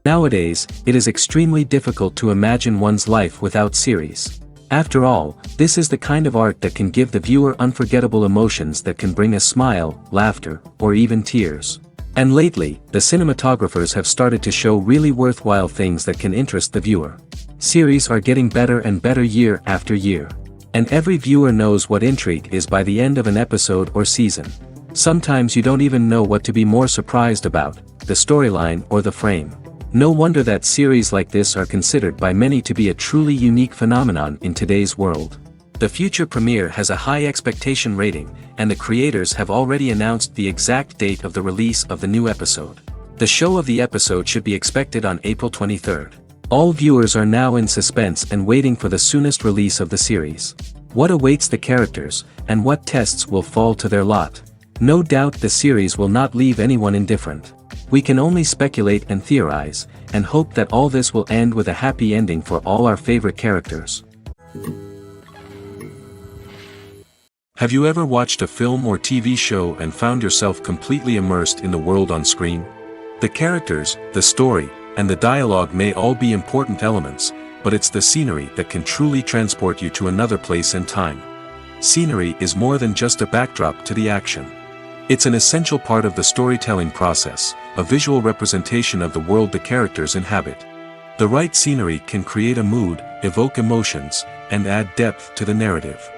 Nowadays, it is extremely difficult to imagine one's life without series. After all, this is the kind of art that can give the viewer unforgettable emotions that can bring a smile, laughter, or even tears. And lately, the cinematographers have started to show really worthwhile things that can interest the viewer. Series are getting better and better year after year. And every viewer knows what intrigue is by the end of an episode or season. Sometimes you don't even know what to be more surprised about, the storyline or the frame. No wonder that series like this are considered by many to be a truly unique phenomenon in today's world. The future premiere has a high expectation rating, and the creators have already announced the exact date of the release of the new episode. The show of the episode should be expected on April 23rd. All viewers are now in suspense and waiting for the soonest release of the series. What awaits the characters, and what tests will fall to their lot? No doubt the series will not leave anyone indifferent. We can only speculate and theorize, and hope that all this will end with a happy ending for all our favorite characters. Have you ever watched a film or TV show and found yourself completely immersed in the world on screen? The characters, the story, and the dialogue may all be important elements, but it's the scenery that can truly transport you to another place and time. Scenery is more than just a backdrop to the action. It's an essential part of the storytelling process, a visual representation of the world the characters inhabit. The right scenery can create a mood, evoke emotions, and add depth to the narrative.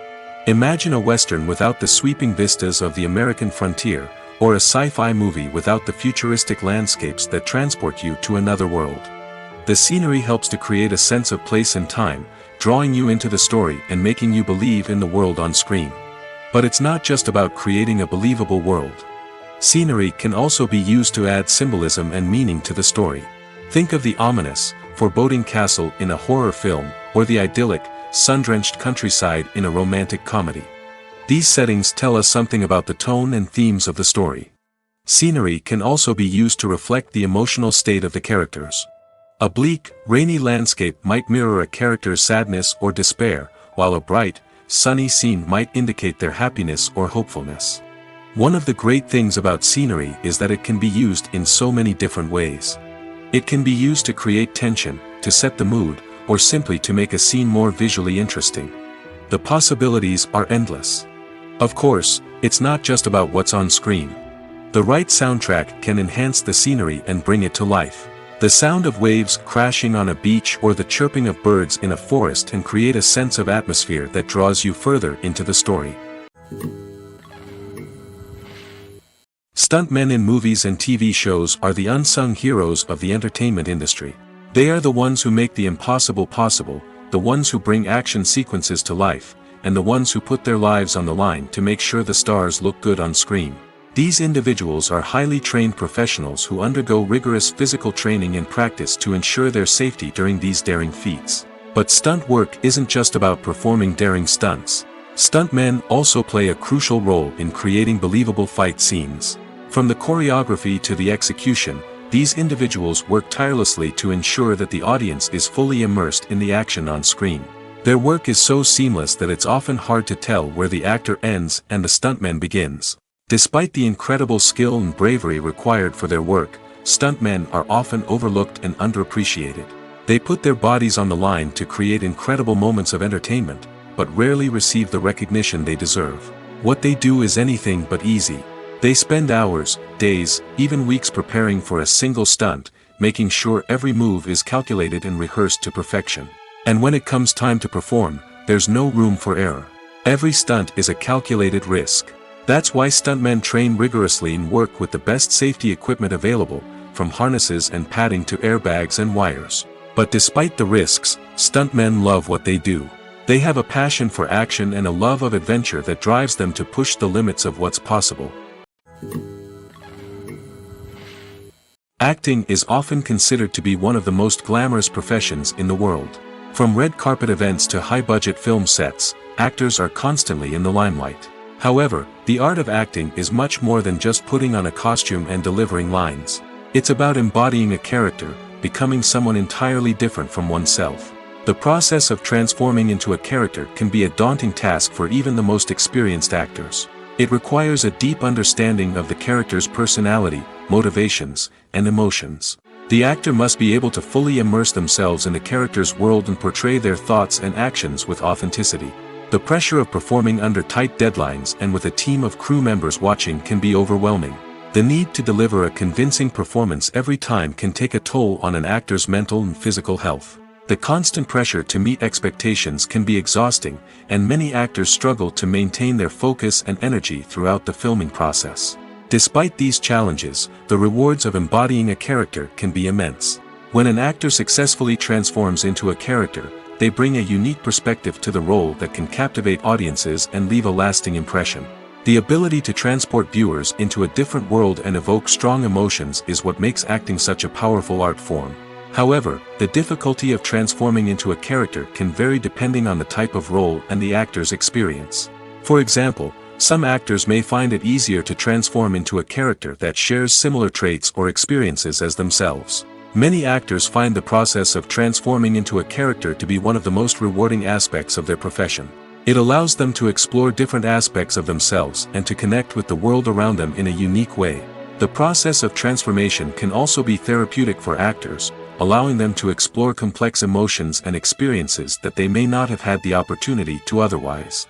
Imagine a western without the sweeping vistas of the American frontier, or a sci-fi movie without the futuristic landscapes that transport you to another world. The scenery helps to create a sense of place and time, drawing you into the story and making you believe in the world on screen. But it's not just about creating a believable world. Scenery can also be used to add symbolism and meaning to the story. Think of the ominous, foreboding castle in a horror film, or the idyllic, sun-drenched countryside in a romantic comedy. These settings tell us something about the tone and themes of the story. Scenery can also be used to reflect the emotional state of the characters. A bleak, rainy landscape might mirror a character's sadness or despair, while a bright, sunny scene might indicate their happiness or hopefulness. One of the great things about scenery is that it can be used in so many different ways. It can be used to create tension, to set the mood, or simply to make a scene more visually interesting. The possibilities are endless. Of course, it's not just about what's on screen. The right soundtrack can enhance the scenery and bring it to life. The sound of waves crashing on a beach or the chirping of birds in a forest can create a sense of atmosphere that draws you further into the story. Stuntmen in movies and TV shows are the unsung heroes of the entertainment industry. They are the ones who make the impossible possible, the ones who bring action sequences to life, and the ones who put their lives on the line to make sure the stars look good on screen. These individuals are highly trained professionals who undergo rigorous physical training and practice to ensure their safety during these daring feats. But stunt work isn't just about performing daring stunts. Stuntmen also play a crucial role in creating believable fight scenes. From the choreography to the execution, these individuals work tirelessly to ensure that the audience is fully immersed in the action on screen. Their work is so seamless that it's often hard to tell where the actor ends and the stuntman begins. Despite the incredible skill and bravery required for their work, stuntmen are often overlooked and underappreciated. They put their bodies on the line to create incredible moments of entertainment, but rarely receive the recognition they deserve. What they do is anything but easy. They spend hours, days, even weeks preparing for a single stunt, making sure every move is calculated and rehearsed to perfection. And when it comes time to perform, there's no room for error. Every stunt is a calculated risk. That's why stuntmen train rigorously and work with the best safety equipment available, from harnesses and padding to airbags and wires. But despite the risks, stuntmen love what they do. They have a passion for action and a love of adventure that drives them to push the limits of what's possible. Acting is often considered to be one of the most glamorous professions in the world. From red carpet events to high-budget film sets, actors are constantly in the limelight. However, the art of acting is much more than just putting on a costume and delivering lines. It's about embodying a character, becoming someone entirely different from oneself. The process of transforming into a character can be a daunting task for even the most experienced actors. It requires a deep understanding of the character's personality, motivations, and emotions. The actor must be able to fully immerse themselves in the character's world and portray their thoughts and actions with authenticity. The pressure of performing under tight deadlines and with a team of crew members watching can be overwhelming. The need to deliver a convincing performance every time can take a toll on an actor's mental and physical health. The constant pressure to meet expectations can be exhausting, and many actors struggle to maintain their focus and energy throughout the filming process. Despite these challenges, the rewards of embodying a character can be immense. When an actor successfully transforms into a character, they bring a unique perspective to the role that can captivate audiences and leave a lasting impression. The ability to transport viewers into a different world and evoke strong emotions is what makes acting such a powerful art form. However, the difficulty of transforming into a character can vary depending on the type of role and the actor's experience. For example, some actors may find it easier to transform into a character that shares similar traits or experiences as themselves. Many actors find the process of transforming into a character to be one of the most rewarding aspects of their profession. It allows them to explore different aspects of themselves and to connect with the world around them in a unique way. The process of transformation can also be therapeutic for actors, allowing them to explore complex emotions and experiences that they may not have had the opportunity to otherwise.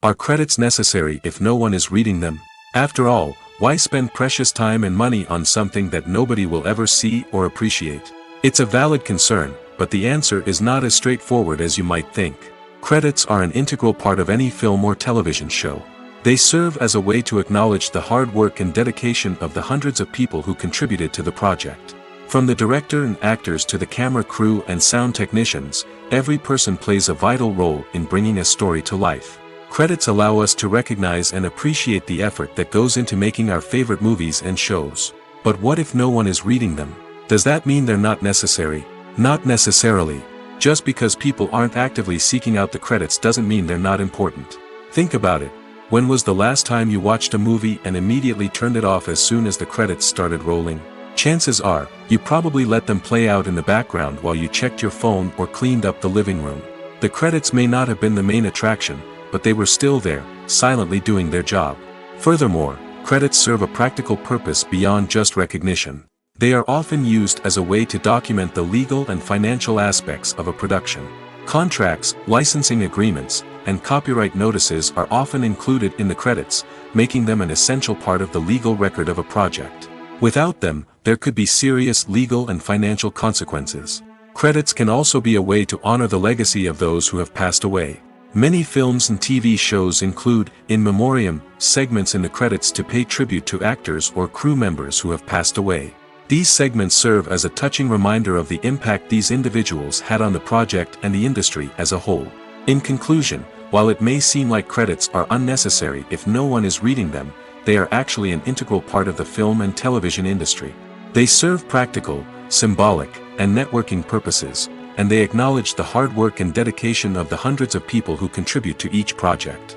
Are credits necessary if no one is reading them? After all, why spend precious time and money on something that nobody will ever see or appreciate? It's a valid concern, but the answer is not as straightforward as you might think. Credits are an integral part of any film or television show. They serve as a way to acknowledge the hard work and dedication of the hundreds of people who contributed to the project. From the director and actors to the camera crew and sound technicians, every person plays a vital role in bringing a story to life. Credits allow us to recognize and appreciate the effort that goes into making our favorite movies and shows. But what if no one is reading them? Does that mean they're not necessary? Not necessarily. Just because people aren't actively seeking out the credits doesn't mean they're not important. Think about it. When was the last time you watched a movie and immediately turned it off as soon as the credits started rolling? Chances are, you probably let them play out in the background while you checked your phone or cleaned up the living room. The credits may not have been the main attraction, but they were still there, silently doing their job. Furthermore, credits serve a practical purpose beyond just recognition. They are often used as a way to document the legal and financial aspects of a production. Contracts, licensing agreements, and copyright notices are often included in the credits, making them an essential part of the legal record of a project. Without them, there could be serious legal and financial consequences. Credits can also be a way to honor the legacy of those who have passed away. Many films and TV shows include, in memoriam, segments in the credits to pay tribute to actors or crew members who have passed away. These segments serve as a touching reminder of the impact these individuals had on the project and the industry as a whole. In conclusion, while it may seem like credits are unnecessary if no one is reading them, they are actually an integral part of the film and television industry. They serve practical, symbolic, and networking purposes, and they acknowledge the hard work and dedication of the hundreds of people who contribute to each project.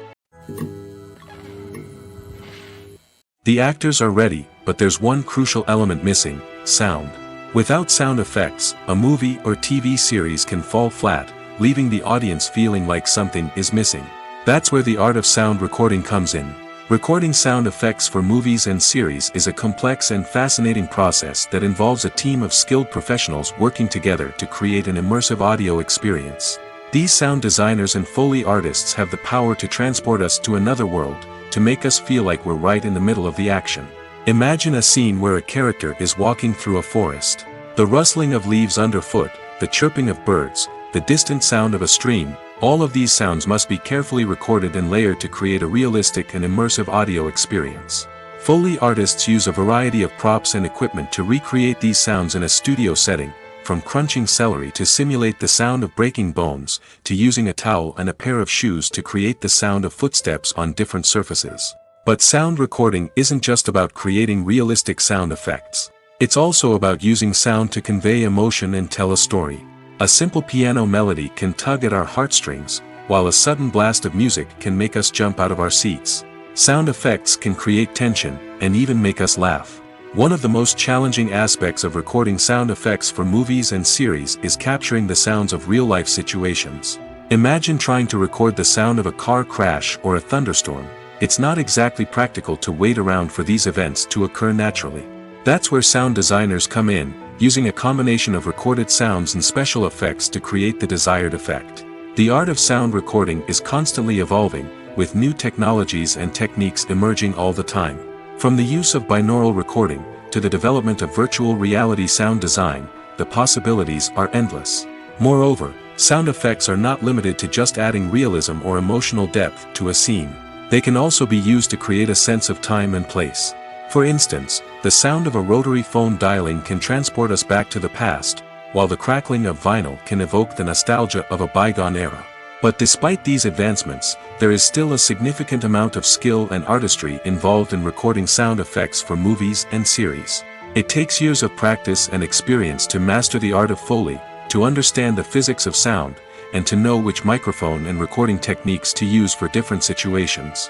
The actors are ready, but there's one crucial element missing: sound. Without sound effects, a movie or TV series can fall flat, leaving the audience feeling like something is missing. That's where the art of sound recording comes in. Recording sound effects for movies and series is a complex and fascinating process that involves a team of skilled professionals working together to create an immersive audio experience. These sound designers and Foley artists have the power to transport us to another world, to make us feel like we're right in the middle of the action. Imagine a scene where a character is walking through a forest. The rustling of leaves underfoot, the chirping of birds, the distant sound of a stream, all of these sounds must be carefully recorded and layered to create a realistic and immersive audio experience. Foley artists use a variety of props and equipment to recreate these sounds in a studio setting, from crunching celery to simulate the sound of breaking bones, to using a towel and a pair of shoes to create the sound of footsteps on different surfaces. But sound recording isn't just about creating realistic sound effects. It's also about using sound to convey emotion and tell a story. A simple piano melody can tug at our heartstrings, while a sudden blast of music can make us jump out of our seats. Sound effects can create tension, and even make us laugh. One of the most challenging aspects of recording sound effects for movies and series is capturing the sounds of real-life situations. Imagine trying to record the sound of a car crash or a thunderstorm. It's not exactly practical to wait around for these events to occur naturally. That's where sound designers come in, using a combination of recorded sounds and special effects to create the desired effect. The art of sound recording is constantly evolving, with new technologies and techniques emerging all the time. From the use of binaural recording, to the development of virtual reality sound design, the possibilities are endless. Moreover, sound effects are not limited to just adding realism or emotional depth to a scene. They can also be used to create a sense of time and place. For instance, the sound of a rotary phone dialing can transport us back to the past, while the crackling of vinyl can evoke the nostalgia of a bygone era. But despite these advancements, there is still a significant amount of skill and artistry involved in recording sound effects for movies and series. It takes years of practice and experience to master the art of Foley, to understand the physics of sound, and to know which microphone and recording techniques to use for different situations.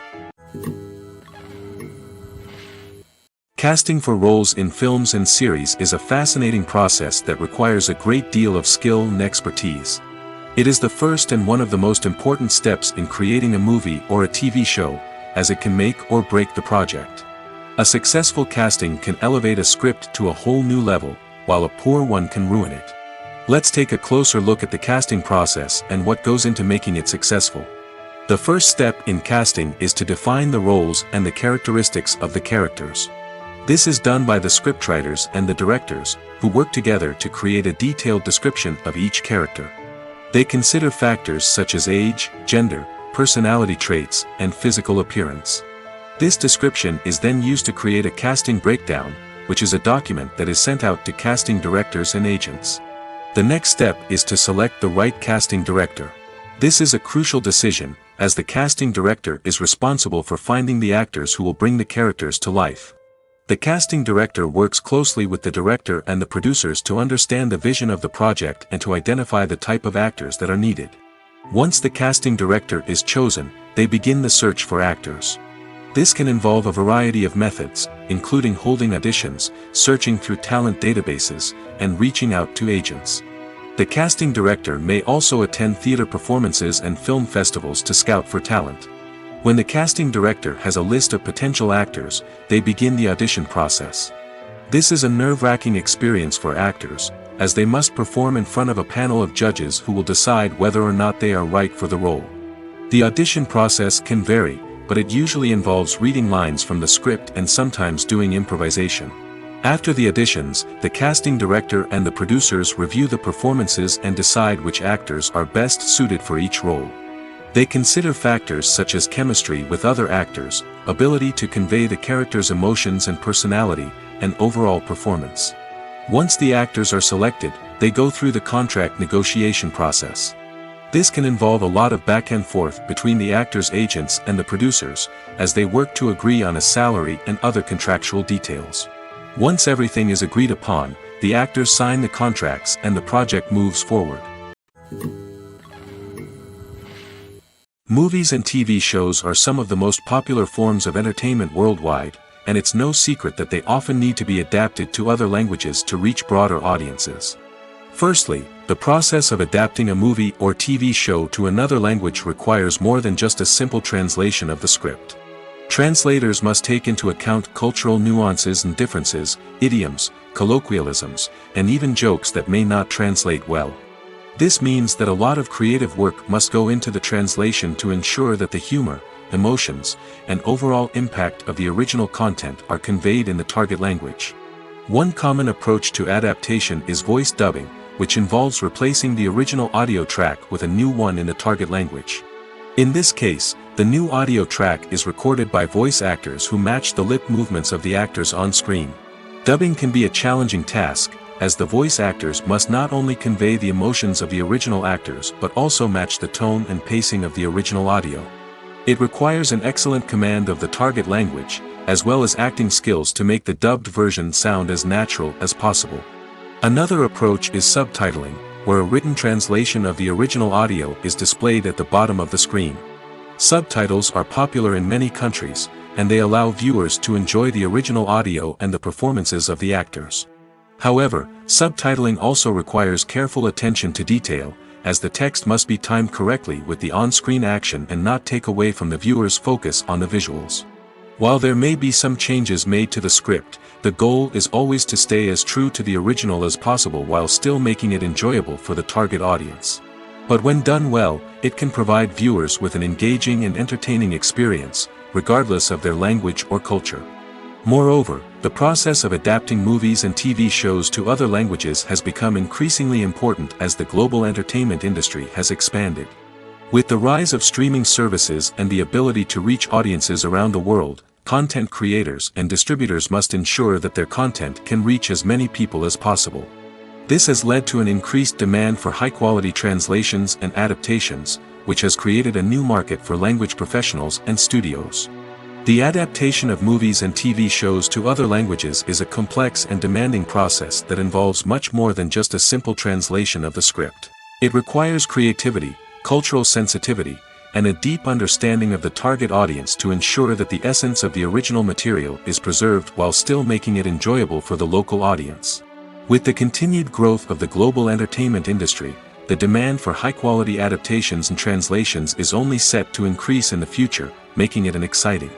Casting for roles in films and series is a fascinating process that requires a great deal of skill and expertise. It is the first and one of the most important steps in creating a movie or a TV show, as it can make or break the project. A successful casting can elevate a script to a whole new level, while a poor one can ruin it. Let's take a closer look at the casting process and what goes into making it successful. The first step in casting is to define the roles and the characteristics of the characters. This is done by the scriptwriters and the directors, who work together to create a detailed description of each character. They consider factors such as age, gender, personality traits, and physical appearance. This description is then used to create a casting breakdown, which is a document that is sent out to casting directors and agents. The next step is to select the right casting director. This is a crucial decision, as the casting director is responsible for finding the actors who will bring the characters to life. The casting director works closely with the director and the producers to understand the vision of the project and to identify the type of actors that are needed. Once the casting director is chosen, they begin the search for actors. This can involve a variety of methods, including holding auditions, searching through talent databases, and reaching out to agents. The casting director may also attend theater performances and film festivals to scout for talent. When the casting director has a list of potential actors, they begin the audition process. This is a nerve-wracking experience for actors, as they must perform in front of a panel of judges who will decide whether or not they are right for the role. The audition process can vary, but it usually involves reading lines from the script and sometimes doing improvisation. After the auditions, the casting director and the producers review the performances and decide which actors are best suited for each role. They consider factors such as chemistry with other actors, ability to convey the character's emotions and personality, and overall performance. Once the actors are selected, they go through the contract negotiation process. This can involve a lot of back and forth between the actors' agents and the producers, as they work to agree on a salary and other contractual details. Once everything is agreed upon, the actors sign the contracts and the project moves forward. Movies and TV shows are some of the most popular forms of entertainment worldwide, and it's no secret that they often need to be adapted to other languages to reach broader audiences. Firstly, the process of adapting a movie or TV show to another language requires more than just a simple translation of the script. Translators must take into account cultural nuances and differences, idioms, colloquialisms, and even jokes that may not translate well. This means that a lot of creative work must go into the translation to ensure that the humor, emotions, and overall impact of the original content are conveyed in the target language. One common approach to adaptation is voice dubbing, which involves replacing the original audio track with a new one in the target language. In this case, the new audio track is recorded by voice actors who match the lip movements of the actors on screen. Dubbing can be a challenging task, as the voice actors must not only convey the emotions of the original actors but also match the tone and pacing of the original audio. It requires an excellent command of the target language, as well as acting skills to make the dubbed version sound as natural as possible. Another approach is subtitling, where a written translation of the original audio is displayed at the bottom of the screen. Subtitles are popular in many countries, and they allow viewers to enjoy the original audio and the performances of the actors. However, subtitling also requires careful attention to detail, as the text must be timed correctly with the on-screen action and not take away from the viewer's focus on the visuals. While there may be some changes made to the script, the goal is always to stay as true to the original as possible while still making it enjoyable for the target audience. But when done well, it can provide viewers with an engaging and entertaining experience, regardless of their language or culture. Moreover, the process of adapting movies and TV shows to other languages has become increasingly important as the global entertainment industry has expanded. With the rise of streaming services and the ability to reach audiences around the world, content creators and distributors must ensure that their content can reach as many people as possible. This has led to an increased demand for high-quality translations and adaptations, which has created a new market for language professionals and studios. The adaptation of movies and TV shows to other languages is a complex and demanding process that involves much more than just a simple translation of the script. It requires creativity, cultural sensitivity, and a deep understanding of the target audience to ensure that the essence of the original material is preserved while still making it enjoyable for the local audience. With the continued growth of the global entertainment industry, the demand for high-quality adaptations and translations is only set to increase in the future, making it an exciting.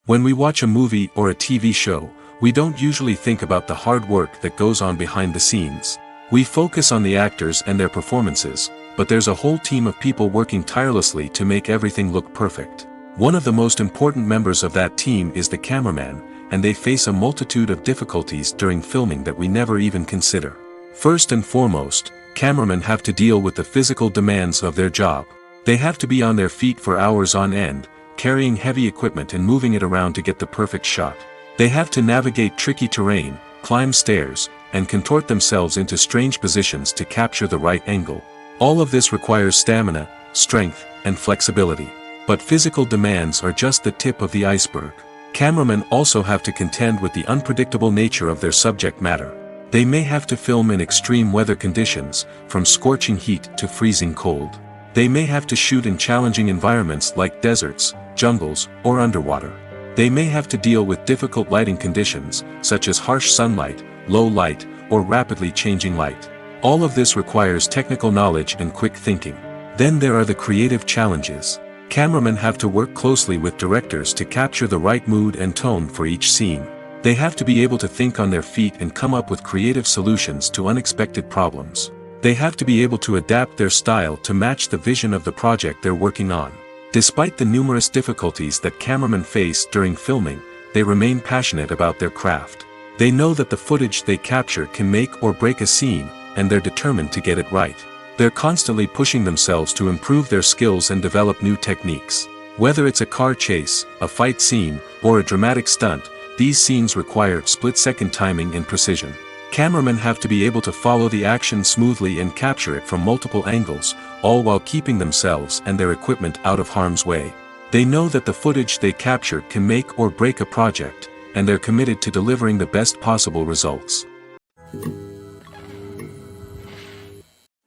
When we watch a movie or a TV show, we don't usually think about the hard work that goes on behind the scenes. We focus on the actors and their performances, but there's a whole team of people working tirelessly to make everything look perfect. One of the most important members of that team is the cameraman, and they face a multitude of difficulties during filming that we never even consider. First and foremost, cameramen have to deal with the physical demands of their job. They have to be on their feet for hours on end, carrying heavy equipment and moving it around to get the perfect shot. They have to navigate tricky terrain, climb stairs, and contort themselves into strange positions to capture the right angle. All of this requires stamina, strength, and flexibility. But physical demands are just the tip of the iceberg. Cameramen also have to contend with the unpredictable nature of their subject matter. They may have to film in extreme weather conditions, from scorching heat to freezing cold. They may have to shoot in challenging environments like deserts, jungles, or underwater. They may have to deal with difficult lighting conditions, such as harsh sunlight, low light, or rapidly changing light. All of this requires technical knowledge and quick thinking. Then there are the creative challenges. Cameramen have to work closely with directors to capture the right mood and tone for each scene. They have to be able to think on their feet and come up with creative solutions to unexpected problems. They have to be able to adapt their style to match the vision of the project they're working on. Despite the numerous difficulties that cameramen face during filming, they remain passionate about their craft. They know that the footage they capture can make or break a scene, and they're determined to get it right. They're constantly pushing themselves to improve their skills and develop new techniques. Whether it's a car chase, a fight scene, or a dramatic stunt, these scenes require split-second timing and precision. Cameramen have to be able to follow the action smoothly and capture it from multiple angles, all while keeping themselves and their equipment out of harm's way. They know that the footage they capture can make or break a project, and they're committed to delivering the best possible results.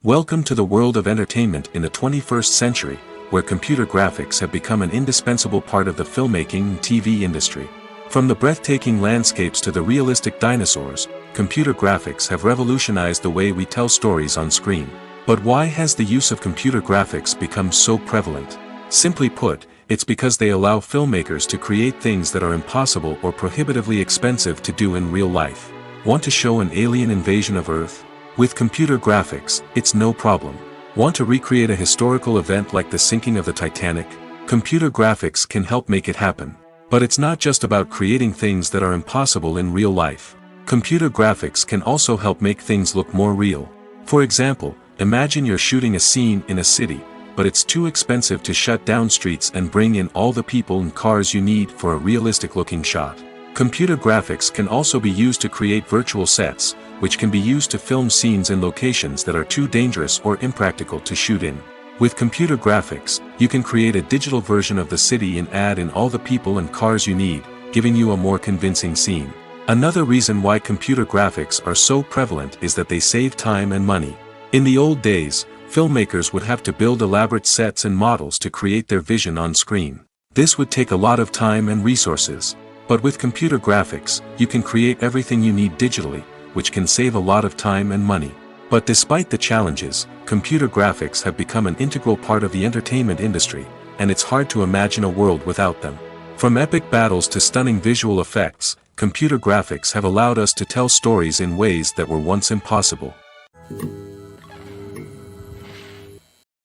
Welcome to the world of entertainment in the 21st century, where computer graphics have become an indispensable part of the filmmaking and TV industry. From the breathtaking landscapes to the realistic dinosaurs, computer graphics have revolutionized the way we tell stories on screen. But why has the use of computer graphics become so prevalent? Simply put, it's because they allow filmmakers to create things that are impossible or prohibitively expensive to do in real life. Want to show an alien invasion of Earth? With computer graphics, it's no problem. Want to recreate a historical event like the sinking of the Titanic? Computer graphics can help make it happen. But it's not just about creating things that are impossible in real life. Computer graphics can also help make things look more real. For example, imagine you're shooting a scene in a city, but it's too expensive to shut down streets and bring in all the people and cars you need for a realistic-looking shot. Computer graphics can also be used to create virtual sets, which can be used to film scenes in locations that are too dangerous or impractical to shoot in. With computer graphics, you can create a digital version of the city and add in all the people and cars you need, giving you a more convincing scene. Another reason why computer graphics are so prevalent is that they save time and money. In the old days, filmmakers would have to build elaborate sets and models to create their vision on screen. This would take a lot of time and resources. But with computer graphics, you can create everything you need digitally, which can save a lot of time and money. But despite the challenges, computer graphics have become an integral part of the entertainment industry, and it's hard to imagine a world without them. From epic battles to stunning visual effects, computer graphics have allowed us to tell stories in ways that were once impossible.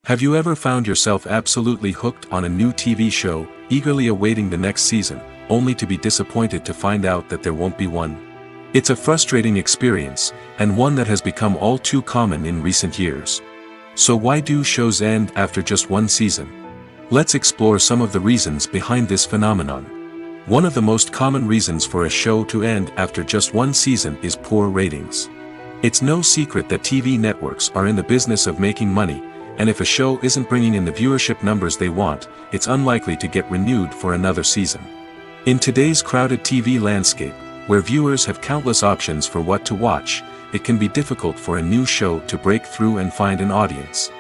Have you ever found yourself absolutely hooked on a new TV show, eagerly awaiting the next season, only to be disappointed to find out that there won't be one? It's a frustrating experience, and one that has become all too common in recent years. So why do shows end after just one season? Let's explore some of the reasons behind this phenomenon. One of the most common reasons for a show to end after just one season is poor ratings. It's no secret that TV networks are in the business of making money, and if a show isn't bringing in the viewership numbers they want, it's unlikely to get renewed for another season. In today's crowded TV landscape, where viewers have countless options for what to watch, it can be difficult for a new show to break through and find an audience.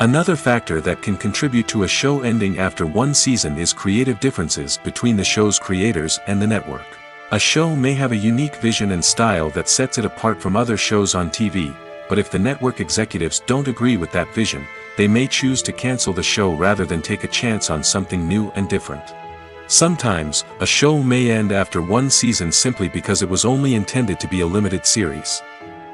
Another factor that can contribute to a show ending after one season is creative differences between the show's creators and the network. A show may have a unique vision and style that sets it apart from other shows on TV, but if the network executives don't agree with that vision, they may choose to cancel the show rather than take a chance on something new and different. Sometimes, a show may end after one season simply because it was only intended to be a limited series.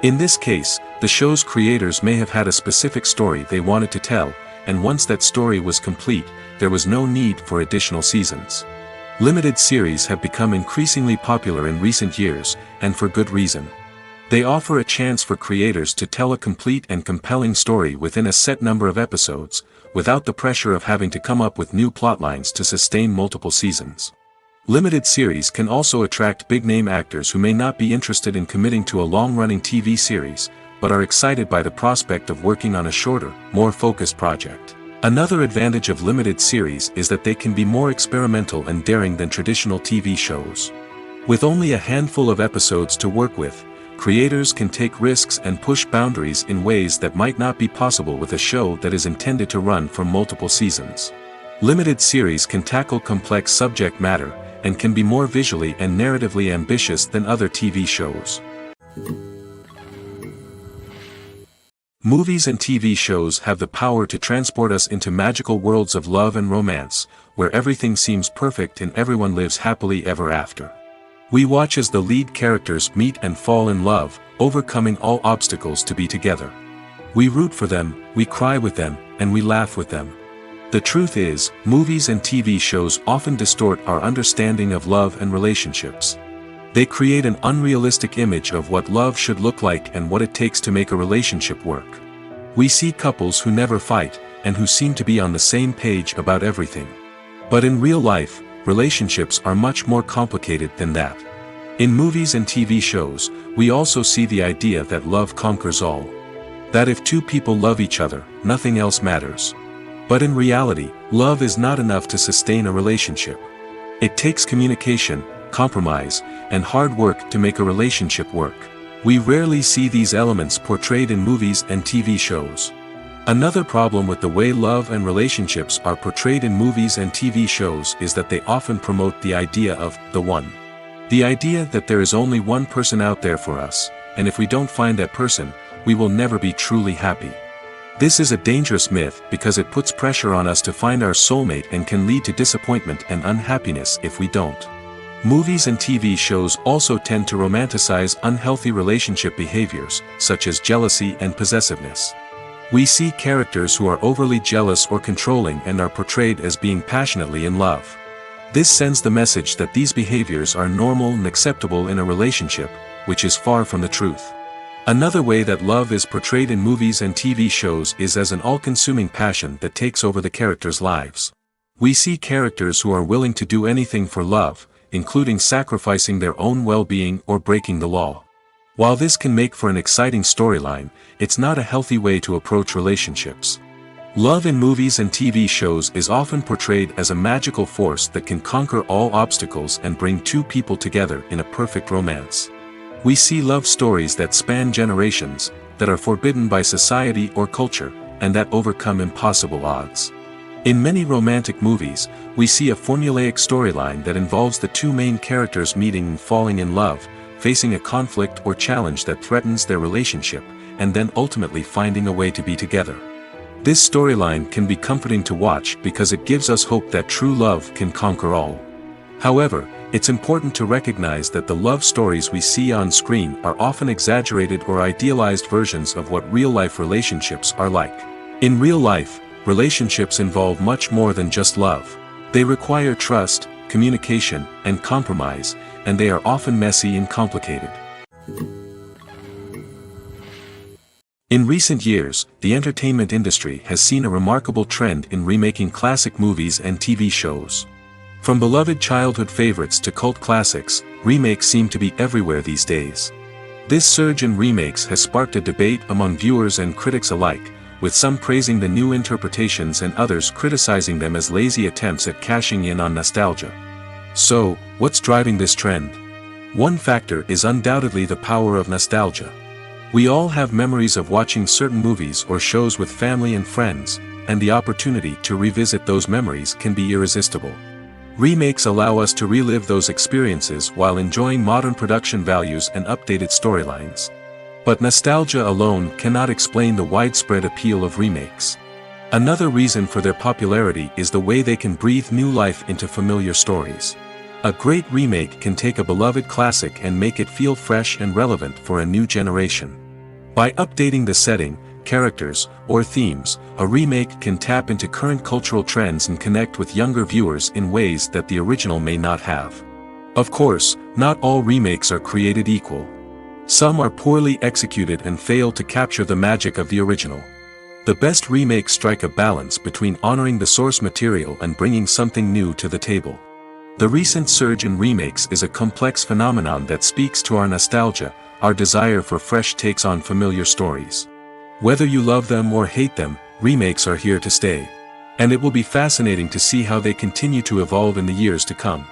In this case, the show's creators may have had a specific story they wanted to tell, and once that story was complete, there was no need for additional seasons. Limited series have become increasingly popular in recent years, and for good reason. They offer a chance for creators to tell a complete and compelling story within a set number of episodes, without the pressure of having to come up with new plotlines to sustain multiple seasons. Limited series can also attract big-name actors who may not be interested in committing to a long-running TV series, but are excited by the prospect of working on a shorter, more focused project. Another advantage of limited series is that they can be more experimental and daring than traditional TV shows. With only a handful of episodes to work with, creators can take risks and push boundaries in ways that might not be possible with a show that is intended to run for multiple seasons. Limited series can tackle complex subject matter, and can be more visually and narratively ambitious than other TV shows. Movies and TV shows have the power to transport us into magical worlds of love and romance, where everything seems perfect and everyone lives happily ever after. We watch as the lead characters meet and fall in love, overcoming all obstacles to be together. We root for them, we cry with them, and we laugh with them. The truth is, movies and TV shows often distort our understanding of love and relationships. They create an unrealistic image of what love should look like and what it takes to make a relationship work. We see couples who never fight, and who seem to be on the same page about everything. But in real life, relationships are much more complicated than that. In movies and TV shows, we also see the idea that love conquers all. That if two people love each other, nothing else matters. But in reality, love is not enough to sustain a relationship. It takes communication, compromise, and hard work to make a relationship work. We rarely see these elements portrayed in movies and TV shows. Another problem with the way love and relationships are portrayed in movies and TV shows is that they often promote the idea of the one. The idea that there is only one person out there for us, and if we don't find that person, we will never be truly happy. This is a dangerous myth because it puts pressure on us to find our soulmate and can lead to disappointment and unhappiness if we don't. Movies and TV shows also tend to romanticize unhealthy relationship behaviors, such as jealousy and possessiveness. We see characters who are overly jealous or controlling and are portrayed as being passionately in love. This sends the message that these behaviors are normal and acceptable in a relationship, which is far from the truth. Another way that love is portrayed in movies and TV shows is as an all-consuming passion that takes over the characters' lives. We see characters who are willing to do anything for love, including sacrificing their own well-being or breaking the law. While this can make for an exciting storyline, it's not a healthy way to approach relationships. Love in movies and TV shows is often portrayed as a magical force that can conquer all obstacles and bring two people together in a perfect romance. We see love stories that span generations, that are forbidden by society or culture, and that overcome impossible odds. In many romantic movies, we see a formulaic storyline that involves the two main characters meeting and falling in love, facing a conflict or challenge that threatens their relationship, and then ultimately finding a way to be together. This storyline can be comforting to watch because it gives us hope that true love can conquer all. However, it's important to recognize that the love stories we see on screen are often exaggerated or idealized versions of what real-life relationships are like. In real life, relationships involve much more than just love. They require trust, communication, and compromise, and they are often messy and complicated. In recent years, the entertainment industry has seen a remarkable trend in remaking classic movies and TV shows. From beloved childhood favorites to cult classics, remakes seem to be everywhere these days. This surge in remakes has sparked a debate among viewers and critics alike, with some praising the new interpretations and others criticizing them as lazy attempts at cashing in on nostalgia. So, what's driving this trend? One factor is undoubtedly the power of nostalgia. We all have memories of watching certain movies or shows with family and friends, and the opportunity to revisit those memories can be irresistible. Remakes allow us to relive those experiences while enjoying modern production values and updated storylines. But nostalgia alone cannot explain the widespread appeal of remakes. Another reason for their popularity is the way they can breathe new life into familiar stories. A great remake can take a beloved classic and make it feel fresh and relevant for a new generation. By updating the setting, characters, or themes, a remake can tap into current cultural trends and connect with younger viewers in ways that the original may not have. Of course, not all remakes are created equal. Some are poorly executed and fail to capture the magic of the original. The best remakes strike a balance between honoring the source material and bringing something new to the table. The recent surge in remakes is a complex phenomenon that speaks to our nostalgia, our desire for fresh takes on familiar stories. Whether you love them or hate them, remakes are here to stay. And it will be fascinating to see how they continue to evolve in the years to come.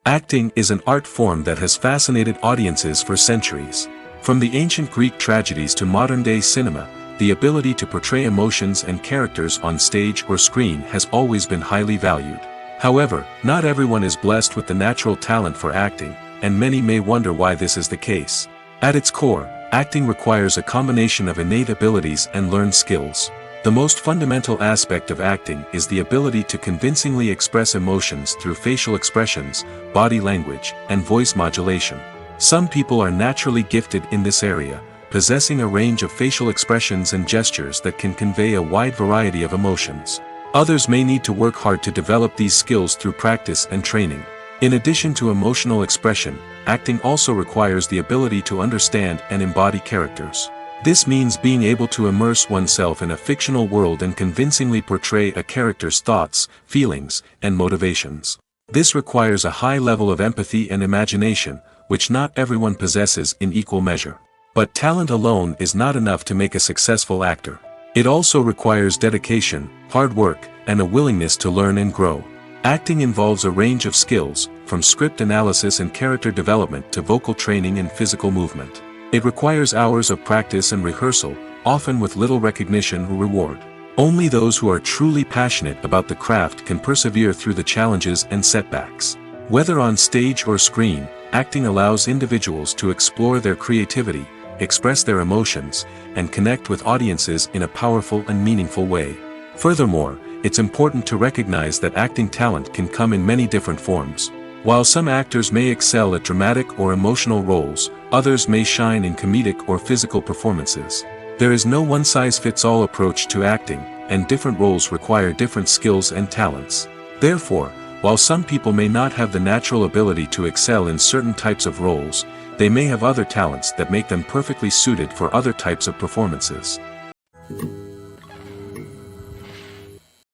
Acting is an art form that has fascinated audiences for centuries. From the ancient Greek tragedies to modern-day cinema, the ability to portray emotions and characters on stage or screen has always been highly valued. However, not everyone is blessed with the natural talent for acting, and many may wonder why this is the case. At its core, acting requires a combination of innate abilities and learned skills. The most fundamental aspect of acting is the ability to convincingly express emotions through facial expressions, body language, and voice modulation. Some people are naturally gifted in this area, possessing a range of facial expressions and gestures that can convey a wide variety of emotions. Others may need to work hard to develop these skills through practice and training. In addition to emotional expression, acting also requires the ability to understand and embody characters. This means being able to immerse oneself in a fictional world and convincingly portray a character's thoughts, feelings, and motivations. This requires a high level of empathy and imagination, which not everyone possesses in equal measure. But talent alone is not enough to make a successful actor. It also requires dedication, hard work, and a willingness to learn and grow. Acting involves a range of skills, from script analysis and character development to vocal training and physical movement. It requires hours of practice and rehearsal, often with little recognition or reward. Only those who are truly passionate about the craft can persevere through the challenges and setbacks. Whether on stage or screen, acting allows individuals to explore their creativity, express their emotions, and connect with audiences in a powerful and meaningful way. Furthermore, it's important to recognize that acting talent can come in many different forms. While some actors may excel at dramatic or emotional roles, others may shine in comedic or physical performances. There is no one-size-fits-all approach to acting, and different roles require different skills and talents. Therefore, while some people may not have the natural ability to excel in certain types of roles, they may have other talents that make them perfectly suited for other types of performances.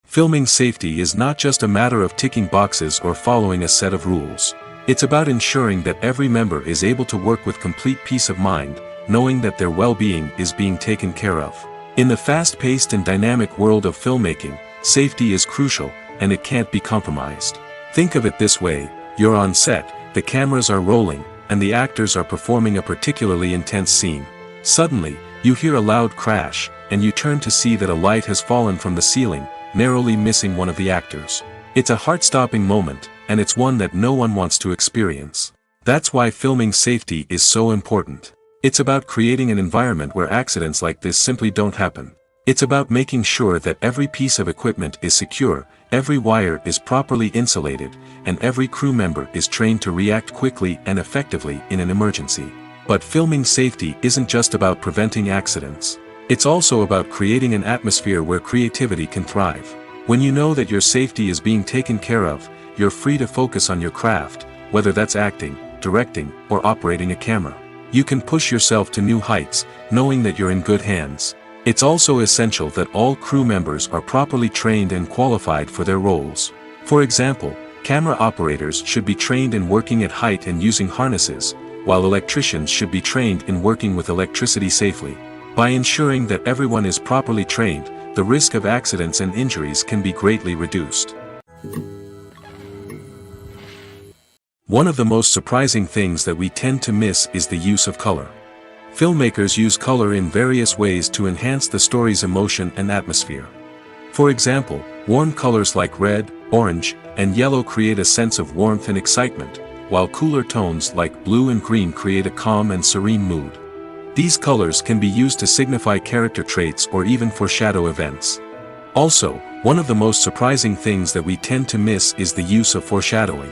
Filming safety is not just a matter of ticking boxes or following a set of rules. It's about ensuring that every member is able to work with complete peace of mind, knowing that their well-being is being taken care of. In the fast-paced and dynamic world of filmmaking, safety is crucial, and it can't be compromised. Think of it this way: you're on set, the cameras are rolling, and the actors are performing a particularly intense scene. Suddenly, you hear a loud crash, and you turn to see that a light has fallen from the ceiling, narrowly missing one of the actors. It's a heart-stopping moment, and it's one that no one wants to experience. That's why filming safety is so important. It's about creating an environment where accidents like this simply don't happen. It's about making sure that every piece of equipment is secure, every wire is properly insulated, and every crew member is trained to react quickly and effectively in an emergency. But filming safety isn't just about preventing accidents. It's also about creating an atmosphere where creativity can thrive. When you know that your safety is being taken care of, you're free to focus on your craft, whether that's acting, directing, or operating a camera. You can push yourself to new heights, knowing that you're in good hands. It's also essential that all crew members are properly trained and qualified for their roles. For example, camera operators should be trained in working at height and using harnesses, while electricians should be trained in working with electricity safely. By ensuring that everyone is properly trained, the risk of accidents and injuries can be greatly reduced. One of the most surprising things that we tend to miss is the use of color. Filmmakers use color in various ways to enhance the story's emotion and atmosphere. For example, warm colors like red, orange, and yellow create a sense of warmth and excitement, while cooler tones like blue and green create a calm and serene mood. These colors can be used to signify character traits or even foreshadow events. Also, one of the most surprising things that we tend to miss is the use of foreshadowing.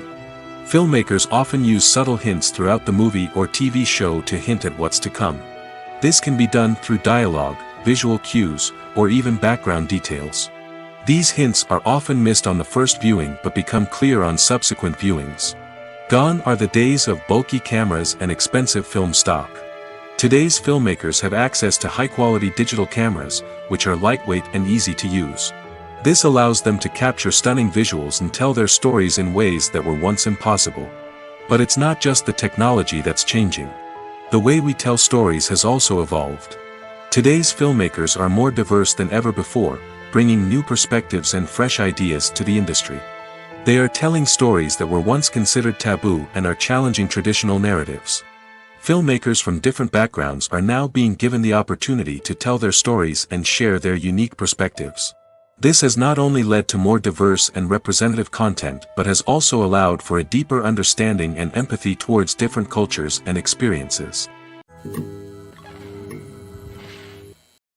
Filmmakers often use subtle hints throughout the movie or TV show to hint at what's to come. This can be done through dialogue, visual cues, or even background details. These hints are often missed on the first viewing but become clear on subsequent viewings. Gone are the days of bulky cameras and expensive film stock. Today's filmmakers have access to high-quality digital cameras, which are lightweight and easy to use. This allows them to capture stunning visuals and tell their stories in ways that were once impossible. But it's not just the technology that's changing. The way we tell stories has also evolved. Today's filmmakers are more diverse than ever before, bringing new perspectives and fresh ideas to the industry. They are telling stories that were once considered taboo and are challenging traditional narratives. Filmmakers from different backgrounds are now being given the opportunity to tell their stories and share their unique perspectives. This has not only led to more diverse and representative content but has also allowed for a deeper understanding and empathy towards different cultures and experiences.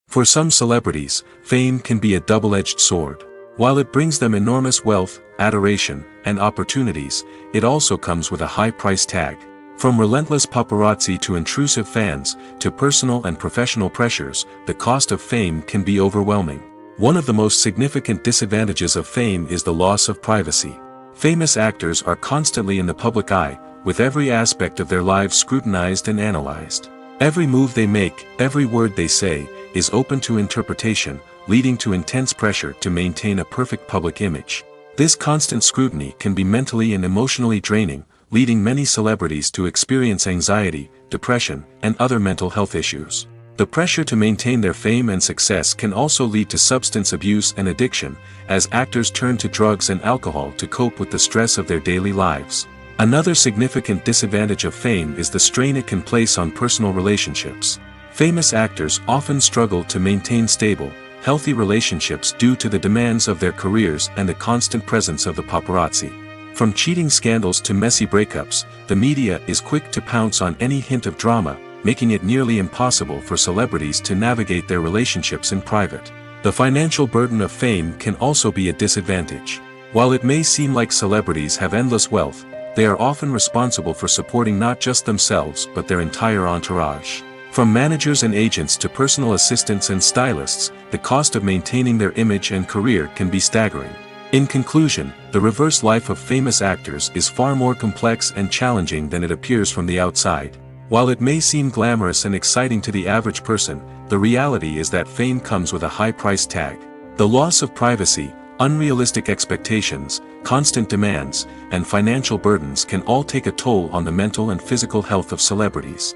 For some celebrities, fame can be a double-edged sword. While it brings them enormous wealth, adoration, and opportunities, it also comes with a high price tag. From relentless paparazzi to intrusive fans, to personal and professional pressures, the cost of fame can be overwhelming. One of the most significant disadvantages of fame is the loss of privacy. Famous actors are constantly in the public eye, with every aspect of their lives scrutinized and analyzed. Every move they make, every word they say, is open to interpretation, leading to intense pressure to maintain a perfect public image. This constant scrutiny can be mentally and emotionally draining, leading many celebrities to experience anxiety, depression, and other mental health issues. The pressure to maintain their fame and success can also lead to substance abuse and addiction, as actors turn to drugs and alcohol to cope with the stress of their daily lives. Another significant disadvantage of fame is the strain it can place on personal relationships. Famous actors often struggle to maintain stable, healthy relationships due to the demands of their careers and the constant presence of the paparazzi. From cheating scandals to messy breakups, the media is quick to pounce on any hint of drama, making it nearly impossible for celebrities to navigate their relationships in private. The financial burden of fame can also be a disadvantage. While it may seem like celebrities have endless wealth, they are often responsible for supporting not just themselves but their entire entourage. From managers and agents to personal assistants and stylists, the cost of maintaining their image and career can be staggering. In conclusion, the reverse life of famous actors is far more complex and challenging than it appears from the outside. While it may seem glamorous and exciting to the average person, the reality is that fame comes with a high price tag. The loss of privacy, unrealistic expectations, constant demands, and financial burdens can all take a toll on the mental and physical health of celebrities.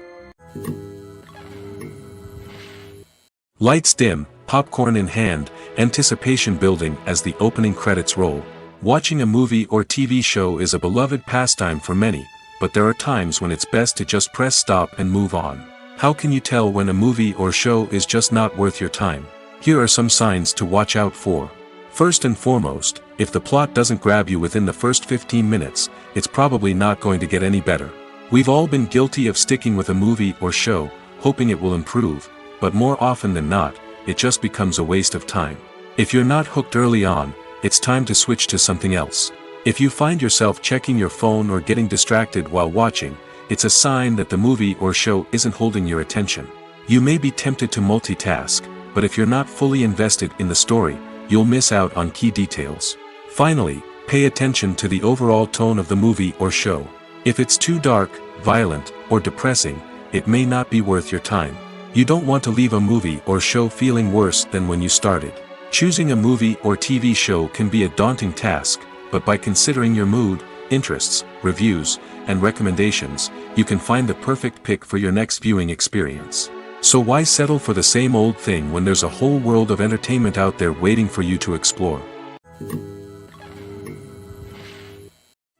Lights dim, popcorn in hand, anticipation building as the opening credits roll. Watching a movie or TV show is a beloved pastime for many, but there are times when it's best to just press stop and move on. How can you tell when a movie or show is just not worth your time? Here are some signs to watch out for. First and foremost, if the plot doesn't grab you within the first 15 minutes, it's probably not going to get any better. We've all been guilty of sticking with a movie or show, hoping it will improve, but more often than not, it just becomes a waste of time. If you're not hooked early on, it's time to switch to something else. If you find yourself checking your phone or getting distracted while watching, it's a sign that the movie or show isn't holding your attention. You may be tempted to multitask, but if you're not fully invested in the story, you'll miss out on key details. Finally, pay attention to the overall tone of the movie or show. If it's too dark, violent, or depressing, it may not be worth your time. You don't want to leave a movie or show feeling worse than when you started. Choosing a movie or TV show can be a daunting task, but by considering your mood, interests, reviews, and recommendations, you can find the perfect pick for your next viewing experience. So why settle for the same old thing when there's a whole world of entertainment out there waiting for you to explore?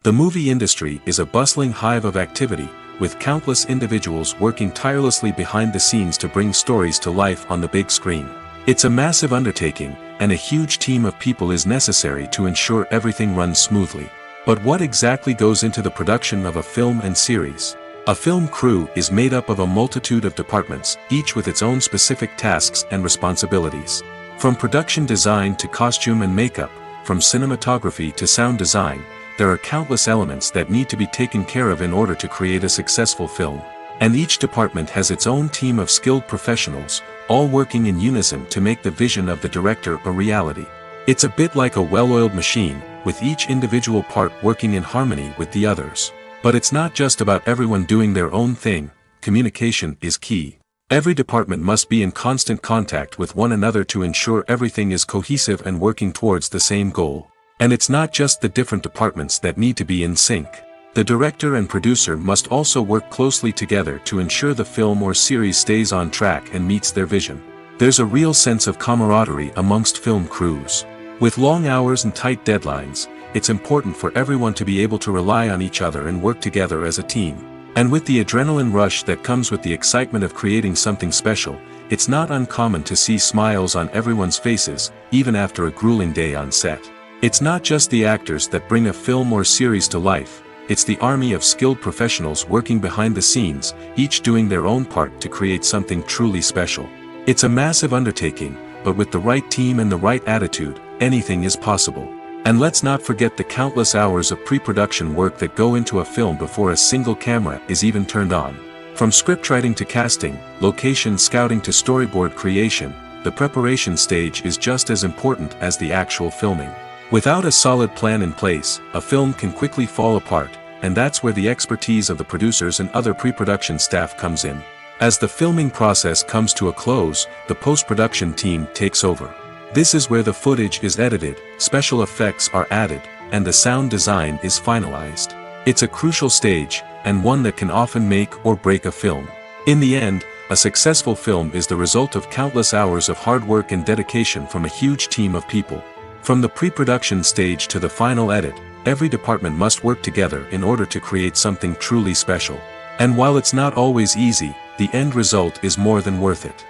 The movie industry is a bustling hive of activity, with countless individuals working tirelessly behind the scenes to bring stories to life on the big screen. It's a massive undertaking, and a huge team of people is necessary to ensure everything runs smoothly. But what exactly goes into the production of a film and series? A film crew is made up of a multitude of departments, each with its own specific tasks and responsibilities. From production design to costume and makeup, from cinematography to sound design, there are countless elements that need to be taken care of in order to create a successful film. And each department has its own team of skilled professionals, all working in unison to make the vision of the director a reality. It's a bit like a well-oiled machine, with each individual part working in harmony with the others. But it's not just about everyone doing their own thing. Communication is key. Every department must be in constant contact with one another to ensure everything is cohesive and working towards the same goal. And it's not just the different departments that need to be in sync. The director and producer must also work closely together to ensure the film or series stays on track and meets their vision. There's a real sense of camaraderie amongst film crews. With long hours and tight deadlines, it's important for everyone to be able to rely on each other and work together as a team. And with the adrenaline rush that comes with the excitement of creating something special, it's not uncommon to see smiles on everyone's faces, even after a grueling day on set. It's not just the actors that bring a film or series to life. It's the army of skilled professionals working behind the scenes, each doing their own part to create something truly special. It's a massive undertaking, but with the right team and the right attitude, anything is possible. And let's not forget the countless hours of pre-production work that go into a film before a single camera is even turned on. From scriptwriting to casting, location scouting to storyboard creation, the preparation stage is just as important as the actual filming. Without a solid plan in place, a film can quickly fall apart, and that's where the expertise of the producers and other pre-production staff comes in. As the filming process comes to a close, the post-production team takes over. This is where the footage is edited, special effects are added, and the sound design is finalized. It's a crucial stage, and one that can often make or break a film. In the end, a successful film is the result of countless hours of hard work and dedication from a huge team of people. From the pre-production stage to the final edit, every department must work together in order to create something truly special. And while it's not always easy, the end result is more than worth it.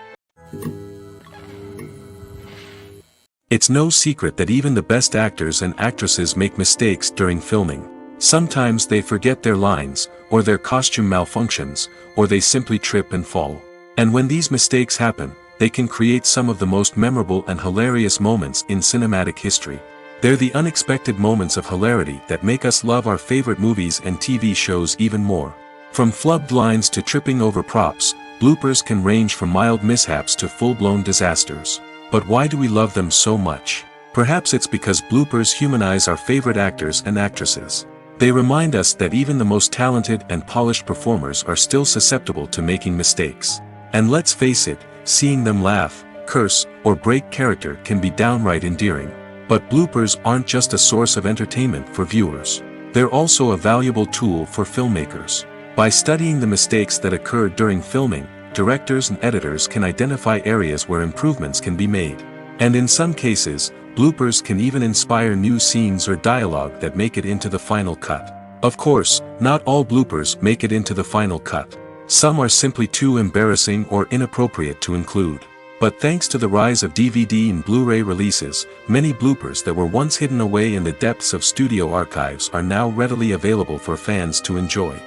It's no secret that even the best actors and actresses make mistakes during filming. Sometimes they forget their lines, or their costume malfunctions, or they simply trip and fall. And when these mistakes happen, they can create some of the most memorable and hilarious moments in cinematic history. They're the unexpected moments of hilarity that make us love our favorite movies and TV shows even more. From flubbed lines to tripping over props, bloopers can range from mild mishaps to full-blown disasters. But why do we love them so much? Perhaps it's because bloopers humanize our favorite actors and actresses. They remind us that even the most talented and polished performers are still susceptible to making mistakes. And let's face it, seeing them laugh, curse, or break character can be downright endearing. But bloopers aren't just a source of entertainment for viewers. They're also a valuable tool for filmmakers. By studying the mistakes that occurred during filming, directors and editors can identify areas where improvements can be made. And in some cases, bloopers can even inspire new scenes or dialogue that make it into the final cut. Of course, not all bloopers make it into the final cut. Some are simply too embarrassing or inappropriate to include. But thanks to the rise of DVD and Blu-ray releases, many bloopers that were once hidden away in the depths of studio archives are now readily available for fans to enjoy.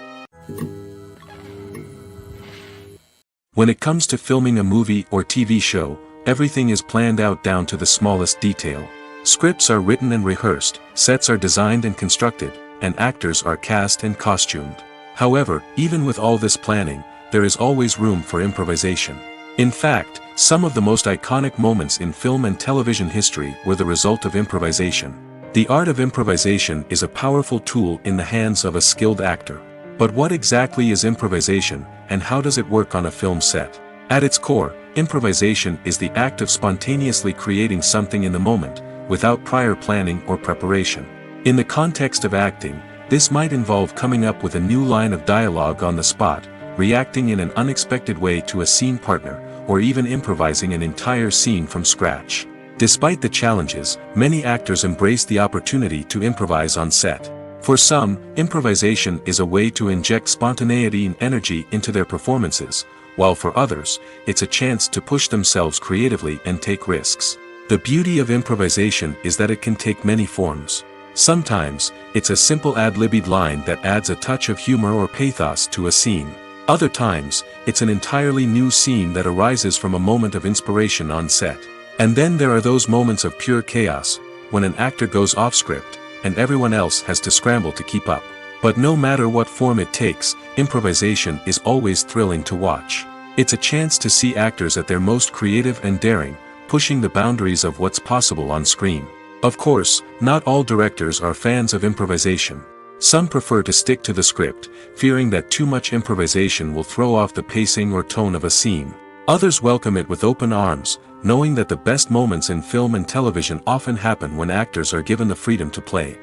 When it comes to filming a movie or TV show, everything is planned out down to the smallest detail. Scripts are written and rehearsed, sets are designed and constructed, and actors are cast and costumed. However, even with all this planning, there is always room for improvisation. In fact, some of the most iconic moments in film and television history were the result of improvisation. The art of improvisation is a powerful tool in the hands of a skilled actor. But what exactly is improvisation, and how does it work on a film set? At its core, improvisation is the act of spontaneously creating something in the moment, without prior planning or preparation. In the context of acting, this might involve coming up with a new line of dialogue on the spot, reacting in an unexpected way to a scene partner, or even improvising an entire scene from scratch. Despite the challenges, many actors embrace the opportunity to improvise on set. For some, improvisation is a way to inject spontaneity and energy into their performances, while for others, it's a chance to push themselves creatively and take risks. The beauty of improvisation is that it can take many forms. Sometimes, it's a simple ad-libbed line that adds a touch of humor or pathos to a scene. Other times, it's an entirely new scene that arises from a moment of inspiration on set. And then there are those moments of pure chaos, when an actor goes off script, and everyone else has to scramble to keep up. But no matter what form it takes, improvisation is always thrilling to watch. It's a chance to see actors at their most creative and daring, pushing the boundaries of what's possible on screen. Of course, not all directors are fans of improvisation. Some prefer to stick to the script, fearing that too much improvisation will throw off the pacing or tone of a scene. Others welcome it with open arms, knowing that the best moments in film and television often happen when actors are given the freedom to play.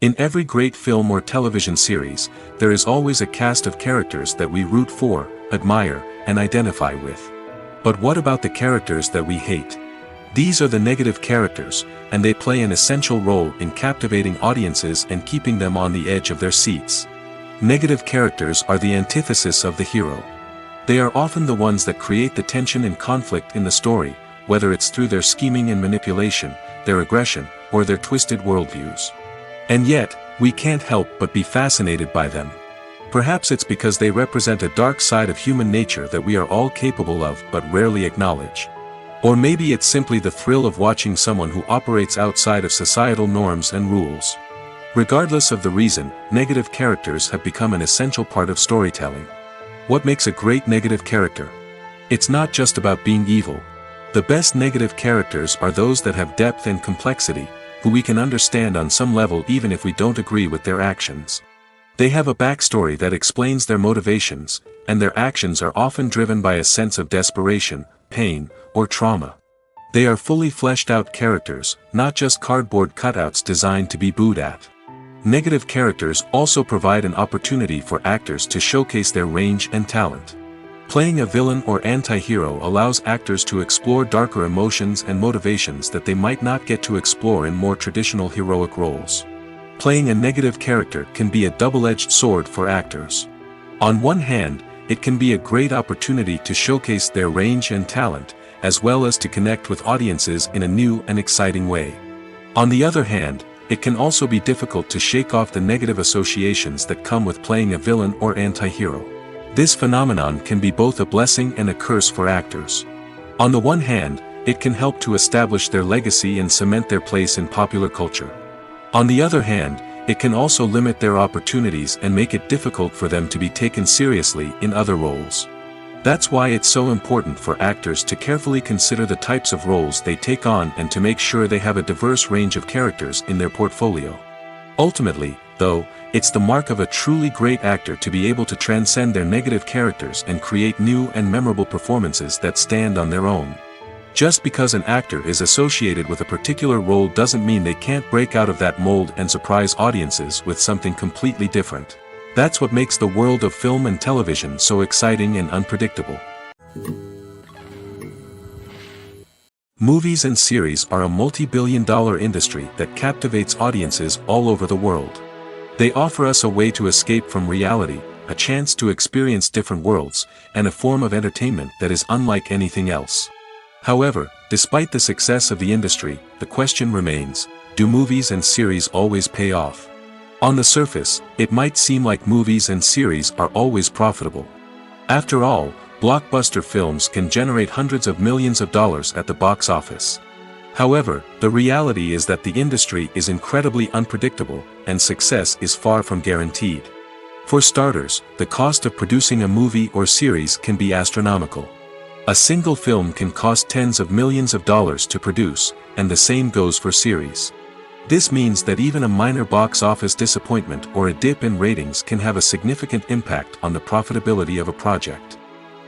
In every great film or television series, there is always a cast of characters that we root for, admire, and identify with. But what about the characters that we hate? These are the negative characters, and they play an essential role in captivating audiences and keeping them on the edge of their seats. Negative characters are the antithesis of the hero. They are often the ones that create the tension and conflict in the story, whether it's through their scheming and manipulation, their aggression, or their twisted worldviews. And yet, we can't help but be fascinated by them. Perhaps it's because they represent a dark side of human nature that we are all capable of but rarely acknowledge. Or maybe it's simply the thrill of watching someone who operates outside of societal norms and rules. Regardless of the reason, negative characters have become an essential part of storytelling. What makes a great negative character? It's not just about being evil. The best negative characters are those that have depth and complexity, who we can understand on some level even if we don't agree with their actions. They have a backstory that explains their motivations, and their actions are often driven by a sense of desperation, pain, or trauma. They are fully fleshed out characters, not just cardboard cutouts designed to be booed at. Negative characters also provide an opportunity for actors to showcase their range and talent. Playing a villain or anti-hero allows actors to explore darker emotions and motivations that they might not get to explore in more traditional heroic roles. Playing a negative character can be a double-edged sword for actors. On one hand, it can be a great opportunity to showcase their range and talent, as well as to connect with audiences in a new and exciting way. On the other hand, it can also be difficult to shake off the negative associations that come with playing a villain or anti-hero. This phenomenon can be both a blessing and a curse for actors. On the one hand, it can help to establish their legacy and cement their place in popular culture. On the other hand, it can also limit their opportunities and make it difficult for them to be taken seriously in other roles. That's why it's so important for actors to carefully consider the types of roles they take on and to make sure they have a diverse range of characters in their portfolio. Ultimately, though, it's the mark of a truly great actor to be able to transcend their negative characters and create new and memorable performances that stand on their own. Just because an actor is associated with a particular role doesn't mean they can't break out of that mold and surprise audiences with something completely different. That's what makes the world of film and television so exciting and unpredictable. Movies and series are a multi-billion-dollar industry that captivates audiences all over the world. They offer us a way to escape from reality, a chance to experience different worlds, and a form of entertainment that is unlike anything else. However, despite the success of the industry, the question remains, do movies and series always pay off? On the surface, it might seem like movies and series are always profitable. After all, blockbuster films can generate hundreds of millions of dollars at the box office. However, the reality is that the industry is incredibly unpredictable, and success is far from guaranteed. For starters, the cost of producing a movie or series can be astronomical. A single film can cost tens of millions of dollars to produce, and the same goes for series. This means that even a minor box office disappointment or a dip in ratings can have a significant impact on the profitability of a project.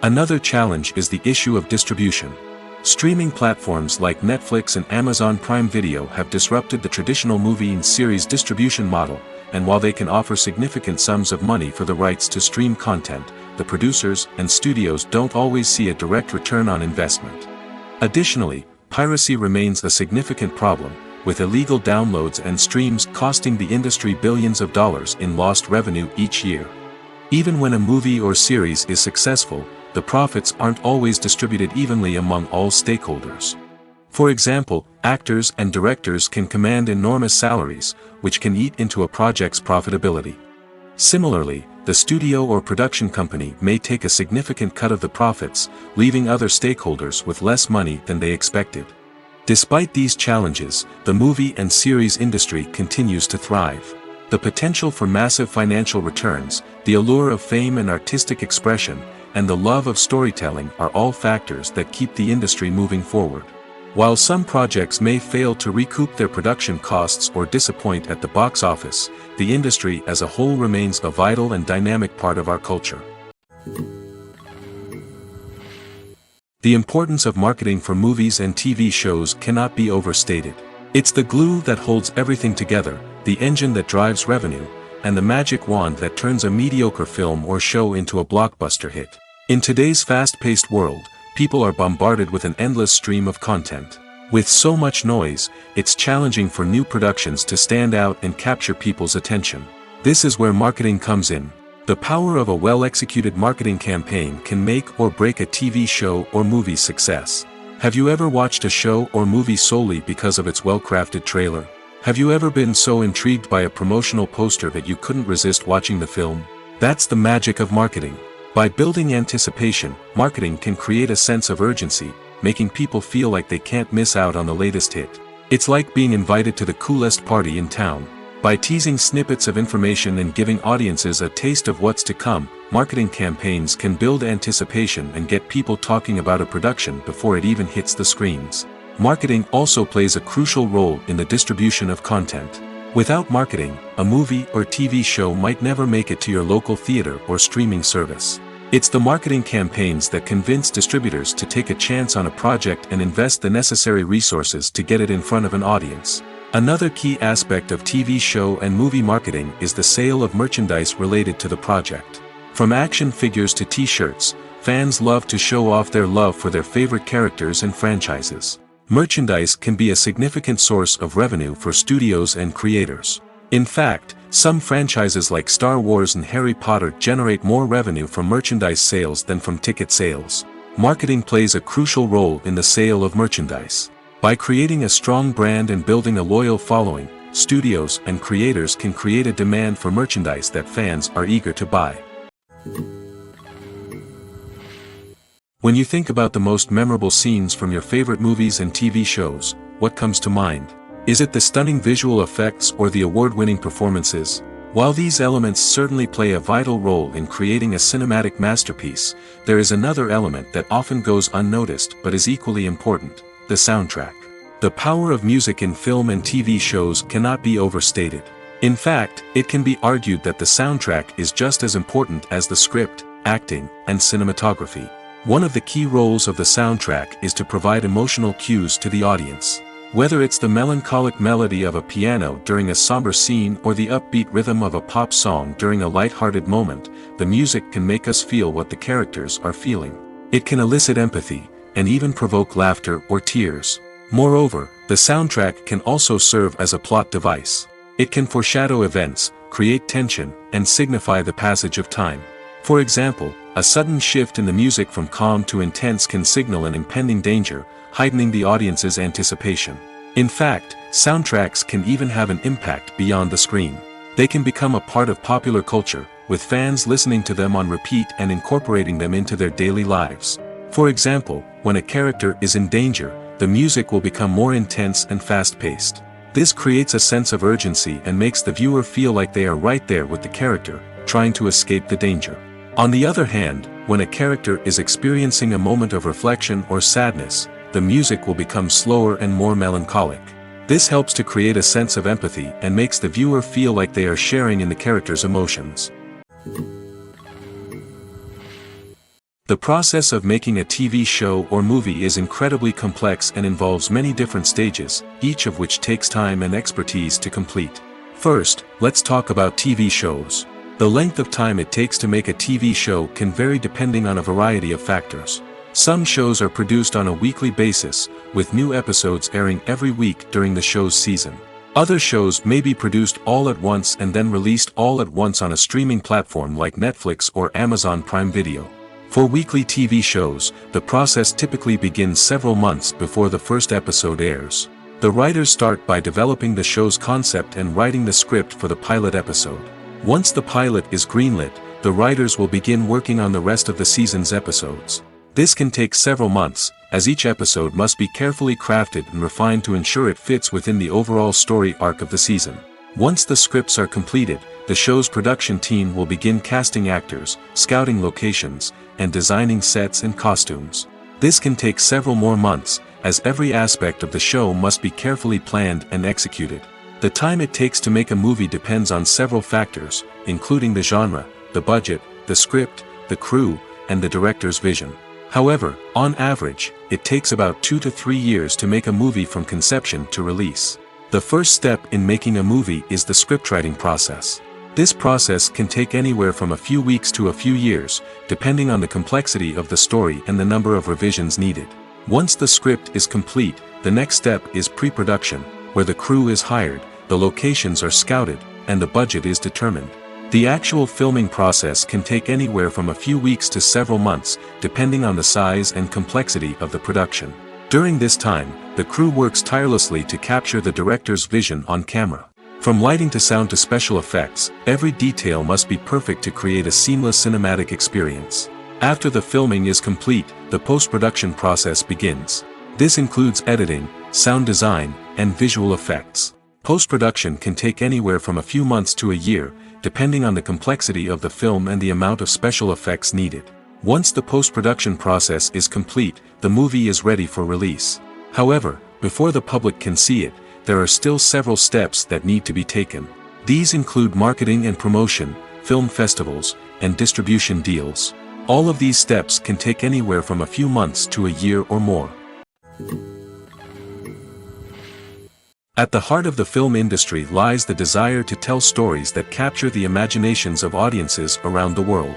Another challenge is the issue of distribution. Streaming platforms like Netflix and Amazon Prime Video have disrupted the traditional movie and series distribution model, and while they can offer significant sums of money for the rights to stream content, the producers and studios don't always see a direct return on investment. Additionally, piracy remains a significant problem, with illegal downloads and streams costing the industry billions of dollars in lost revenue each year. Even when a movie or series is successful, the profits aren't always distributed evenly among all stakeholders. For example, actors and directors can command enormous salaries, which can eat into a project's profitability. Similarly, the studio or production company may take a significant cut of the profits, leaving other stakeholders with less money than they expected. Despite these challenges, the movie and series industry continues to thrive. The potential for massive financial returns, the allure of fame and artistic expression, and the love of storytelling are all factors that keep the industry moving forward. While some projects may fail to recoup their production costs or disappoint at the box office, the industry as a whole remains a vital and dynamic part of our culture. The importance of marketing for movies and TV shows cannot be overstated. It's the glue that holds everything together, the engine that drives revenue, and the magic wand that turns a mediocre film or show into a blockbuster hit. In today's fast-paced world, people are bombarded with an endless stream of content. With so much noise, it's challenging for new productions to stand out and capture people's attention. This is where marketing comes in. The power of a well-executed marketing campaign can make or break a TV show or movie's success. Have you ever watched a show or movie solely because of its well-crafted trailer? Have you ever been so intrigued by a promotional poster that you couldn't resist watching the film? That's the magic of marketing. By building anticipation, marketing can create a sense of urgency, making people feel like they can't miss out on the latest hit. It's like being invited to the coolest party in town. By teasing snippets of information and giving audiences a taste of what's to come, marketing campaigns can build anticipation and get people talking about a production before it even hits the screens. Marketing also plays a crucial role in the distribution of content. Without marketing, a movie or TV show might never make it to your local theater or streaming service. It's the marketing campaigns that convince distributors to take a chance on a project and invest the necessary resources to get it in front of an audience. Another key aspect of TV show and movie marketing is the sale of merchandise related to the project. From action figures to t-shirts, fans love to show off their love for their favorite characters and franchises. Merchandise can be a significant source of revenue for studios and creators. In fact, some franchises like Star Wars and Harry Potter generate more revenue from merchandise sales than from ticket sales. Marketing plays a crucial role in the sale of merchandise. By creating a strong brand and building a loyal following, studios and creators can create a demand for merchandise that fans are eager to buy. When you think about the most memorable scenes from your favorite movies and TV shows, what comes to mind? Is it the stunning visual effects or the award-winning performances? While these elements certainly play a vital role in creating a cinematic masterpiece, there is another element that often goes unnoticed but is equally important: the soundtrack. The power of music in film and TV shows cannot be overstated. In fact, it can be argued that the soundtrack is just as important as the script, acting, and cinematography. One of the key roles of the soundtrack is to provide emotional cues to the audience. Whether it's the melancholic melody of a piano during a somber scene or the upbeat rhythm of a pop song during a light-hearted moment, the music can make us feel what the characters are feeling. It can elicit empathy, and even provoke laughter or tears. Moreover, the soundtrack can also serve as a plot device. It can foreshadow events, create tension, and signify the passage of time. For example, a sudden shift in the music from calm to intense can signal an impending danger, heightening the audience's anticipation. In fact, soundtracks can even have an impact beyond the screen. They can become a part of popular culture, with fans listening to them on repeat and incorporating them into their daily lives. For example, when a character is in danger, the music will become more intense and fast-paced. This creates a sense of urgency and makes the viewer feel like they are right there with the character, trying to escape the danger. On the other hand, when a character is experiencing a moment of reflection or sadness, the music will become slower and more melancholic. This helps to create a sense of empathy and makes the viewer feel like they are sharing in the character's emotions. The process of making a TV show or movie is incredibly complex and involves many different stages, each of which takes time and expertise to complete. First, let's talk about TV shows. The length of time it takes to make a TV show can vary depending on a variety of factors. Some shows are produced on a weekly basis, with new episodes airing every week during the show's season. Other shows may be produced all at once and then released all at once on a streaming platform like Netflix or Amazon Prime Video. For weekly TV shows, the process typically begins several months before the first episode airs. The writers start by developing the show's concept and writing the script for the pilot episode. Once the pilot is greenlit, the writers will begin working on the rest of the season's episodes. This can take several months, as each episode must be carefully crafted and refined to ensure it fits within the overall story arc of the season. Once the scripts are completed, the show's production team will begin casting actors, scouting locations, and designing sets and costumes. This can take several more months, as every aspect of the show must be carefully planned and executed. The time it takes to make a movie depends on several factors, including the genre, the budget, the script, the crew, and the director's vision. However, on average, it takes about 2 to 3 years to make a movie from conception to release. The first step in making a movie is the scriptwriting process. This process can take anywhere from a few weeks to a few years, depending on the complexity of the story and the number of revisions needed. Once the script is complete, the next step is pre-production, where the crew is hired, the locations are scouted, and the budget is determined. The actual filming process can take anywhere from a few weeks to several months, depending on the size and complexity of the production. During this time, the crew works tirelessly to capture the director's vision on camera. From lighting to sound to special effects, every detail must be perfect to create a seamless cinematic experience. After the filming is complete, the post-production process begins. This includes editing, sound design, and visual effects. Post-production can take anywhere from a few months to a year, depending on the complexity of the film and the amount of special effects needed. Once the post-production process is complete, the movie is ready for release. However, before the public can see it, there are still several steps that need to be taken. These include marketing and promotion, film festivals, and distribution deals. All of these steps can take anywhere from a few months to a year or more. At the heart of the film industry lies the desire to tell stories that capture the imaginations of audiences around the world.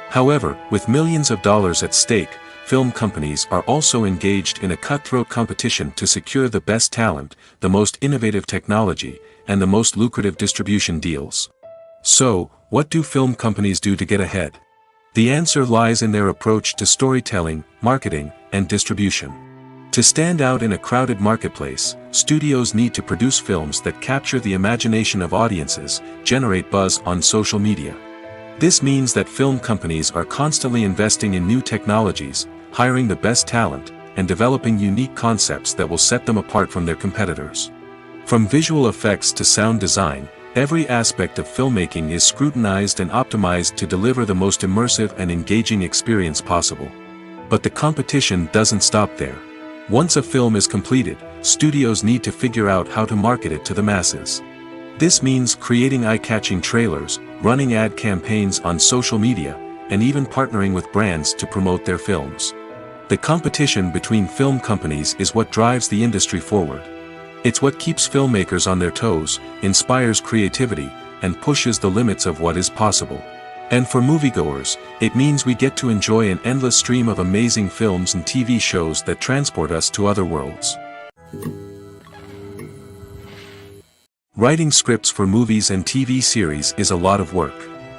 However, with millions of dollars at stake, film companies are also engaged in a cutthroat competition to secure the best talent, the most innovative technology, and the most lucrative distribution deals. So, what do film companies do to get ahead? The answer lies in their approach to storytelling, marketing, and distribution. To stand out in a crowded marketplace, studios need to produce films that capture the imagination of audiences, generate buzz on social media. This means that film companies are constantly investing in new technologies, hiring the best talent, and developing unique concepts that will set them apart from their competitors. From visual effects to sound design, every aspect of filmmaking is scrutinized and optimized to deliver the most immersive and engaging experience possible. But the competition doesn't stop there. Once a film is completed, studios need to figure out how to market it to the masses. This means creating eye-catching trailers, running ad campaigns on social media, and even partnering with brands to promote their films. The competition between film companies is what drives the industry forward. It's what keeps filmmakers on their toes, inspires creativity, and pushes the limits of what is possible. And for moviegoers, it means we get to enjoy an endless stream of amazing films and TV shows that transport us to other worlds. Writing scripts for movies and TV series is a lot of work.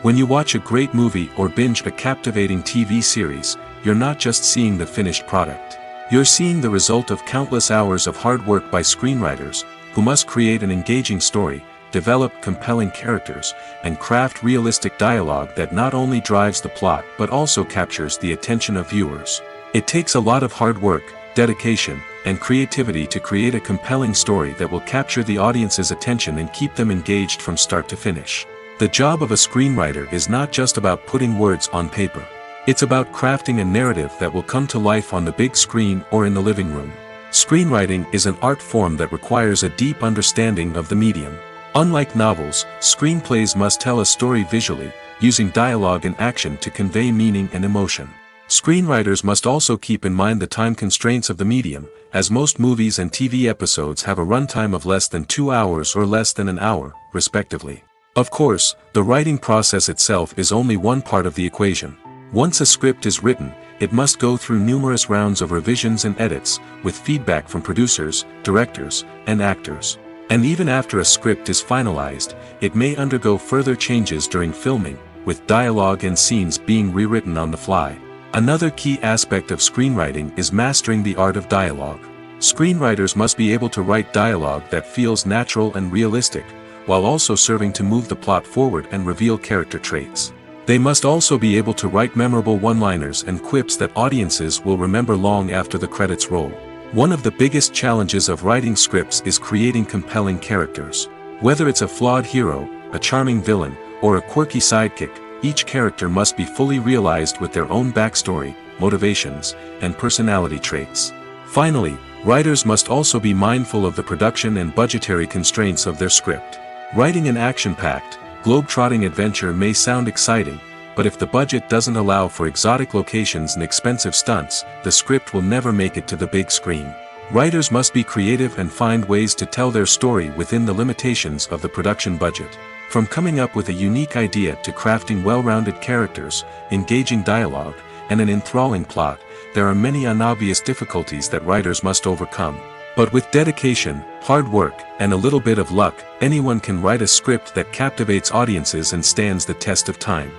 When you watch a great movie or binge a captivating TV series, you're not just seeing the finished product. You're seeing the result of countless hours of hard work by screenwriters, who must create an engaging story, develop compelling characters, and craft realistic dialogue that not only drives the plot but also captures the attention of viewers. It takes a lot of hard work, dedication, and creativity to create a compelling story that will capture the audience's attention and keep them engaged from start to finish. The job of a screenwriter is not just about putting words on paper. It's about crafting a narrative that will come to life on the big screen or in the living room. Screenwriting is an art form that requires a deep understanding of the medium. Unlike novels, screenplays must tell a story visually, using dialogue and action to convey meaning and emotion. Screenwriters must also keep in mind the time constraints of the medium, as most movies and TV episodes have a runtime of less than 2 hours or less than an hour, respectively. Of course, the writing process itself is only one part of the equation. Once a script is written, it must go through numerous rounds of revisions and edits, with feedback from producers, directors, and actors. And even after a script is finalized, it may undergo further changes during filming, with dialogue and scenes being rewritten on the fly. Another key aspect of screenwriting is mastering the art of dialogue. Screenwriters must be able to write dialogue that feels natural and realistic, while also serving to move the plot forward and reveal character traits. They must also be able to write memorable one-liners and quips that audiences will remember long after the credits roll. One of the biggest challenges of writing scripts is creating compelling characters. Whether it's a flawed hero, a charming villain, or a quirky sidekick, each character must be fully realized with their own backstory, motivations, and personality traits. Finally, writers must also be mindful of the production and budgetary constraints of their script. Writing an action-packed, globe-trotting adventure may sound exciting, but if the budget doesn't allow for exotic locations and expensive stunts, the script will never make it to the big screen. Writers must be creative and find ways to tell their story within the limitations of the production budget. From coming up with a unique idea to crafting well-rounded characters, engaging dialogue, and an enthralling plot, there are many unobvious difficulties that writers must overcome. But with dedication, hard work, and a little bit of luck, anyone can write a script that captivates audiences and stands the test of time.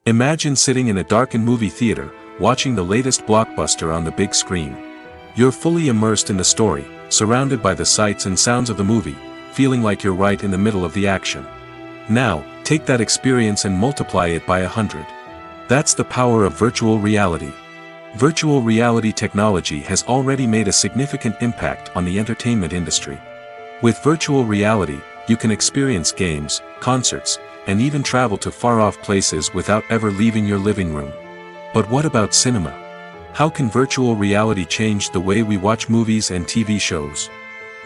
Imagine sitting in a darkened movie theater, watching the latest blockbuster on the big screen. You're fully immersed in the story, surrounded by the sights and sounds of the movie, feeling like you're right in the middle of the action. Now, take that experience and multiply it by 100. That's the power of virtual reality. Virtual reality technology has already made a significant impact on the entertainment industry. With virtual reality, you can experience games, concerts, and even travel to far-off places without ever leaving your living room. But what about cinema? How can virtual reality change the way we watch movies and TV shows?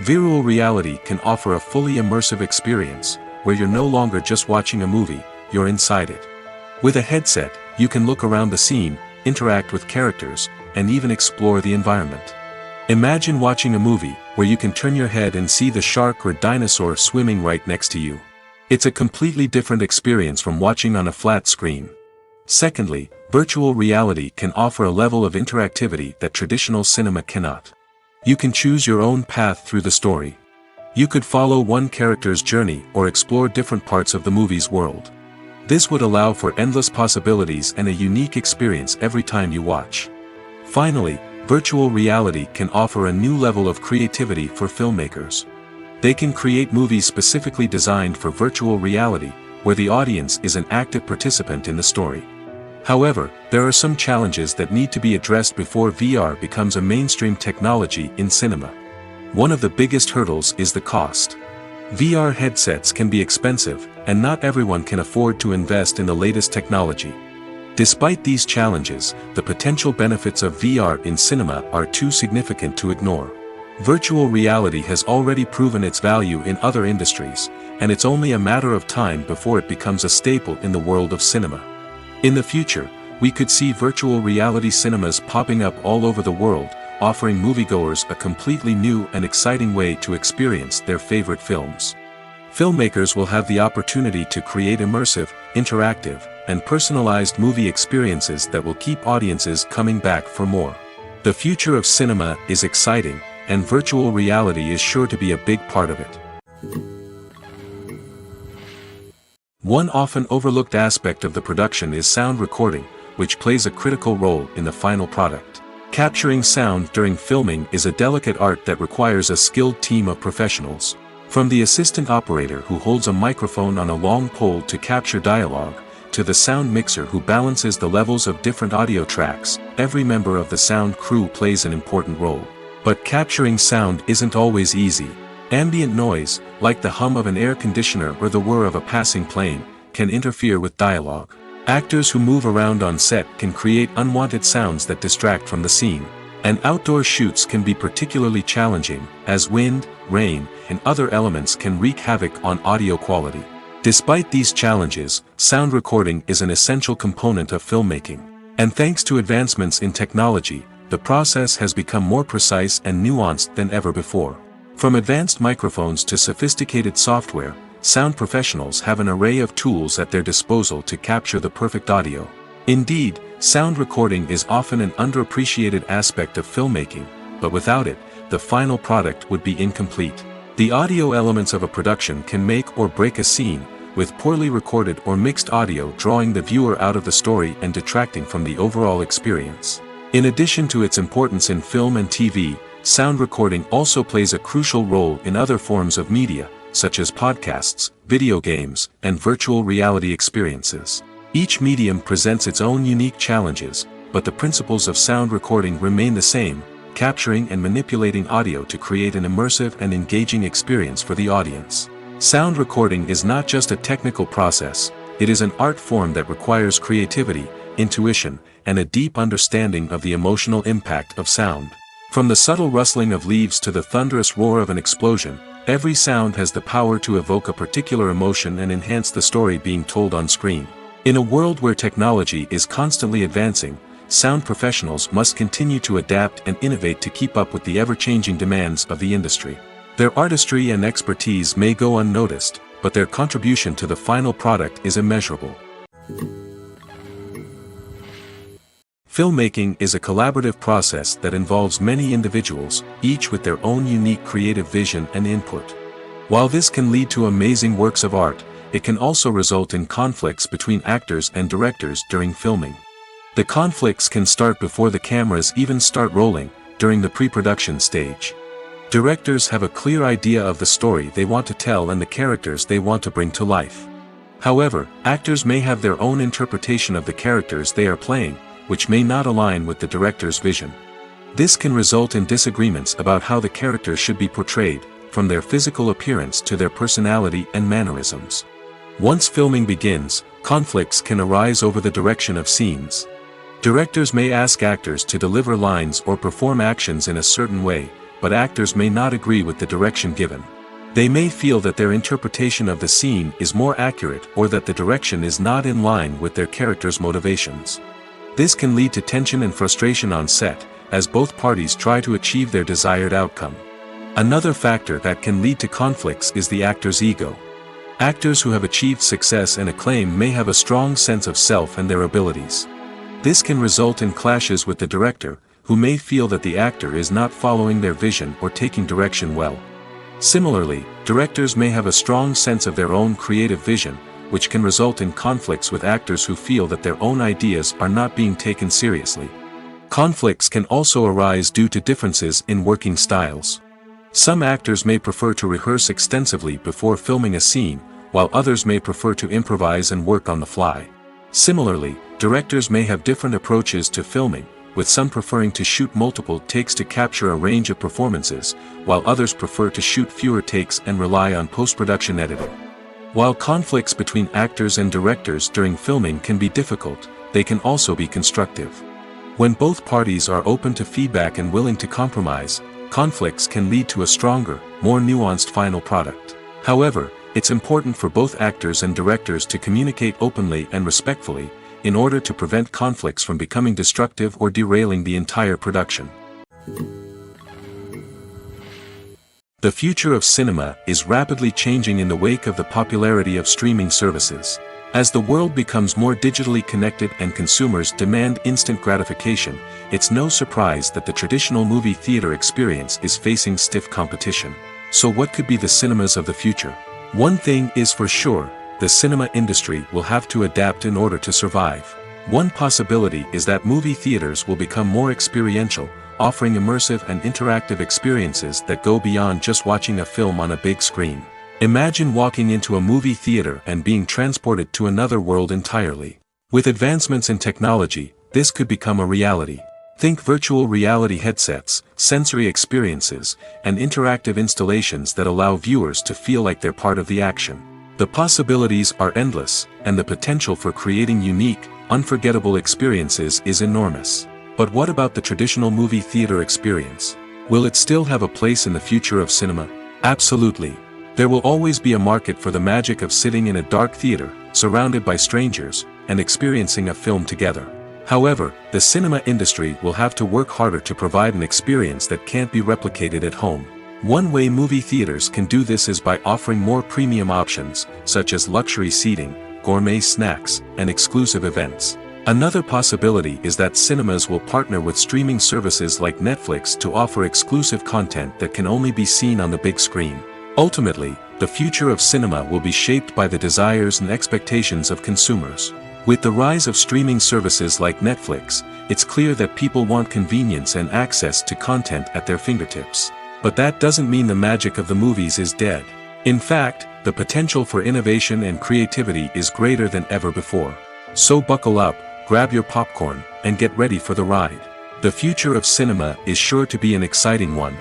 Virtual reality can offer a fully immersive experience, where you're no longer just watching a movie, you're inside it. With a headset, you can look around the scene, interact with characters, and even explore the environment. Imagine watching a movie where you can turn your head and see the shark or dinosaur swimming right next to you. It's a completely different experience from watching on a flat screen. Secondly, virtual reality can offer a level of interactivity that traditional cinema cannot. You can choose your own path through the story. You could follow one character's journey or explore different parts of the movie's world. This would allow for endless possibilities and a unique experience every time you watch. Finally, virtual reality can offer a new level of creativity for filmmakers. They can create movies specifically designed for virtual reality, where the audience is an active participant in the story. However, there are some challenges that need to be addressed before VR becomes a mainstream technology in cinema. One of the biggest hurdles is the cost. VR headsets can be expensive, and not everyone can afford to invest in the latest technology. Despite these challenges, the potential benefits of VR in cinema are too significant to ignore. Virtual reality has already proven its value in other industries, and it's only a matter of time before it becomes a staple in the world of cinema. In the future, we could see virtual reality cinemas popping up all over the world, offering moviegoers a completely new and exciting way to experience their favorite films. Filmmakers will have the opportunity to create immersive, interactive, and personalized movie experiences that will keep audiences coming back for more. The future of cinema is exciting, and virtual reality is sure to be a big part of it. One often overlooked aspect of the production is sound recording, which plays a critical role in the final product. Capturing sound during filming is a delicate art that requires a skilled team of professionals. From the assistant operator who holds a microphone on a long pole to capture dialogue, to the sound mixer who balances the levels of different audio tracks, every member of the sound crew plays an important role. But capturing sound isn't always easy. Ambient noise, like the hum of an air conditioner or the whir of a passing plane, can interfere with dialogue. Actors who move around on set can create unwanted sounds that distract from the scene. And outdoor shoots can be particularly challenging, as wind, rain, and other elements can wreak havoc on audio quality. Despite these challenges, sound recording is an essential component of filmmaking. And thanks to advancements in technology, the process has become more precise and nuanced than ever before. From advanced microphones to sophisticated software, sound professionals have an array of tools at their disposal to capture the perfect audio. Indeed, sound recording is often an underappreciated aspect of filmmaking, but without it, the final product would be incomplete. The audio elements of a production can make or break a scene, with poorly recorded or mixed audio drawing the viewer out of the story and detracting from the overall experience. In addition to its importance in film and TV, sound recording also plays a crucial role in other forms of media, such as podcasts, video games, and virtual reality experiences. Each medium presents its own unique challenges, but the principles of sound recording remain the same, capturing and manipulating audio to create an immersive and engaging experience for the audience. Sound recording is not just a technical process, it is an art form that requires creativity, intuition, and a deep understanding of the emotional impact of sound. From the subtle rustling of leaves to the thunderous roar of an explosion, every sound has the power to evoke a particular emotion and enhance the story being told on screen. In a world where technology is constantly advancing, sound professionals must continue to adapt and innovate to keep up with the ever-changing demands of the industry. Their artistry and expertise may go unnoticed, but their contribution to the final product is immeasurable. Filmmaking is a collaborative process that involves many individuals, each with their own unique creative vision and input. While this can lead to amazing works of art, it can also result in conflicts between actors and directors during filming. The conflicts can start before the cameras even start rolling, during the pre-production stage. Directors have a clear idea of the story they want to tell and the characters they want to bring to life. However, actors may have their own interpretation of the characters they are playing, which may not align with the director's vision. This can result in disagreements about how the characters should be portrayed, from their physical appearance to their personality and mannerisms. Once filming begins, conflicts can arise over the direction of scenes. Directors may ask actors to deliver lines or perform actions in a certain way, but actors may not agree with the direction given. They may feel that their interpretation of the scene is more accurate or that the direction is not in line with their character's motivations. This can lead to tension and frustration on set, as both parties try to achieve their desired outcome. Another factor that can lead to conflicts is the actor's ego. Actors who have achieved success and acclaim may have a strong sense of self and their abilities. This can result in clashes with the director, who may feel that the actor is not following their vision or taking direction well. Similarly, directors may have a strong sense of their own creative vision, which can result in conflicts with actors who feel that their own ideas are not being taken seriously. Conflicts can also arise due to differences in working styles. Some actors may prefer to rehearse extensively before filming a scene, while others may prefer to improvise and work on the fly. Similarly, directors may have different approaches to filming, with some preferring to shoot multiple takes to capture a range of performances, while others prefer to shoot fewer takes and rely on post-production editing. While conflicts between actors and directors during filming can be difficult, they can also be constructive. When both parties are open to feedback and willing to compromise, conflicts can lead to a stronger, more nuanced final product. However, it's important for both actors and directors to communicate openly and respectfully, in order to prevent conflicts from becoming destructive or derailing the entire production. The future of cinema is rapidly changing in the wake of the popularity of streaming services. As the world becomes more digitally connected and consumers demand instant gratification, it's no surprise that the traditional movie theater experience is facing stiff competition. So what could be the cinemas of the future? One thing is for sure, the cinema industry will have to adapt in order to survive. One possibility is that movie theaters will become more experiential, offering immersive and interactive experiences that go beyond just watching a film on a big screen. Imagine walking into a movie theater and being transported to another world entirely. With advancements in technology, this could become a reality. Think virtual reality headsets, sensory experiences, and interactive installations that allow viewers to feel like they're part of the action. The possibilities are endless, and the potential for creating unique, unforgettable experiences is enormous. But what about the traditional movie theater experience? Will it still have a place in the future of cinema? Absolutely. There will always be a market for the magic of sitting in a dark theater, surrounded by strangers, and experiencing a film together. However, the cinema industry will have to work harder to provide an experience that can't be replicated at home. One way movie theaters can do this is by offering more premium options, such as luxury seating, gourmet snacks, and exclusive events. Another possibility is that cinemas will partner with streaming services like Netflix to offer exclusive content that can only be seen on the big screen. Ultimately, the future of cinema will be shaped by the desires and expectations of consumers. With the rise of streaming services like Netflix, it's clear that people want convenience and access to content at their fingertips. But that doesn't mean the magic of the movies is dead. In fact, the potential for innovation and creativity is greater than ever before. So buckle up, grab your popcorn, and get ready for the ride. The future of cinema is sure to be an exciting one.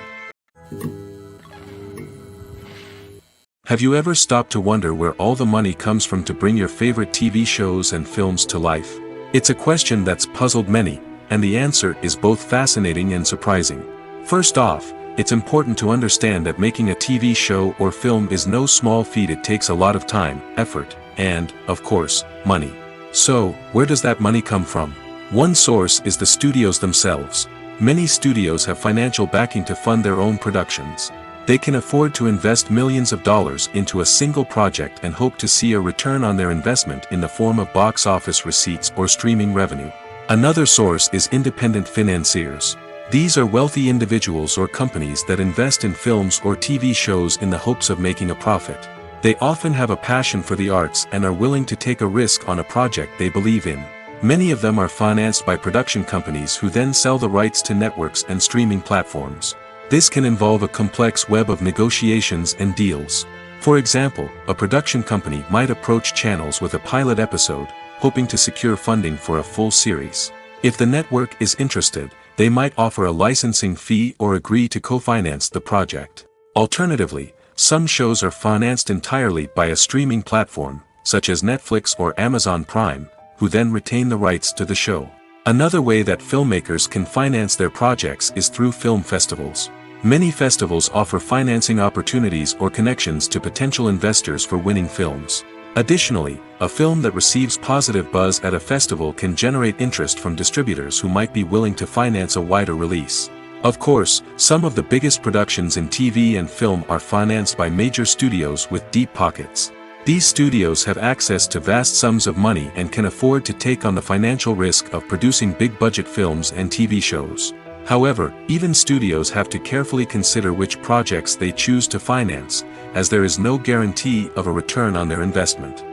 Have you ever stopped to wonder where all the money comes from to bring your favorite TV shows and films to life? It's a question that's puzzled many, and the answer is both fascinating and surprising. First off, it's important to understand that making a TV show or film is no small feat. It takes a lot of time, effort, and, of course, money. So, where does that money come from? One source is the studios themselves. Many studios have financial backing to fund their own productions. They can afford to invest millions of dollars into a single project and hope to see a return on their investment in the form of box office receipts or streaming revenue. Another source is independent financiers. These are wealthy individuals or companies that invest in films or TV shows in the hopes of making a profit. They often have a passion for the arts and are willing to take a risk on a project they believe in. Many of them are financed by production companies who then sell the rights to networks and streaming platforms. This can involve a complex web of negotiations and deals. For example, a production company might approach channels with a pilot episode, hoping to secure funding for a full series. If the network is interested, they might offer a licensing fee or agree to co-finance the project. Alternatively, some shows are financed entirely by a streaming platform, such as Netflix or Amazon Prime, who then retain the rights to the show. Another way that filmmakers can finance their projects is through film festivals. Many festivals offer financing opportunities or connections to potential investors for winning films. Additionally, a film that receives positive buzz at a festival can generate interest from distributors who might be willing to finance a wider release. Of course, some of the biggest productions in TV and film are financed by major studios with deep pockets. These studios have access to vast sums of money and can afford to take on the financial risk of producing big-budget films and TV shows. However, even studios have to carefully consider which projects they choose to finance, as there is no guarantee of a return on their investment.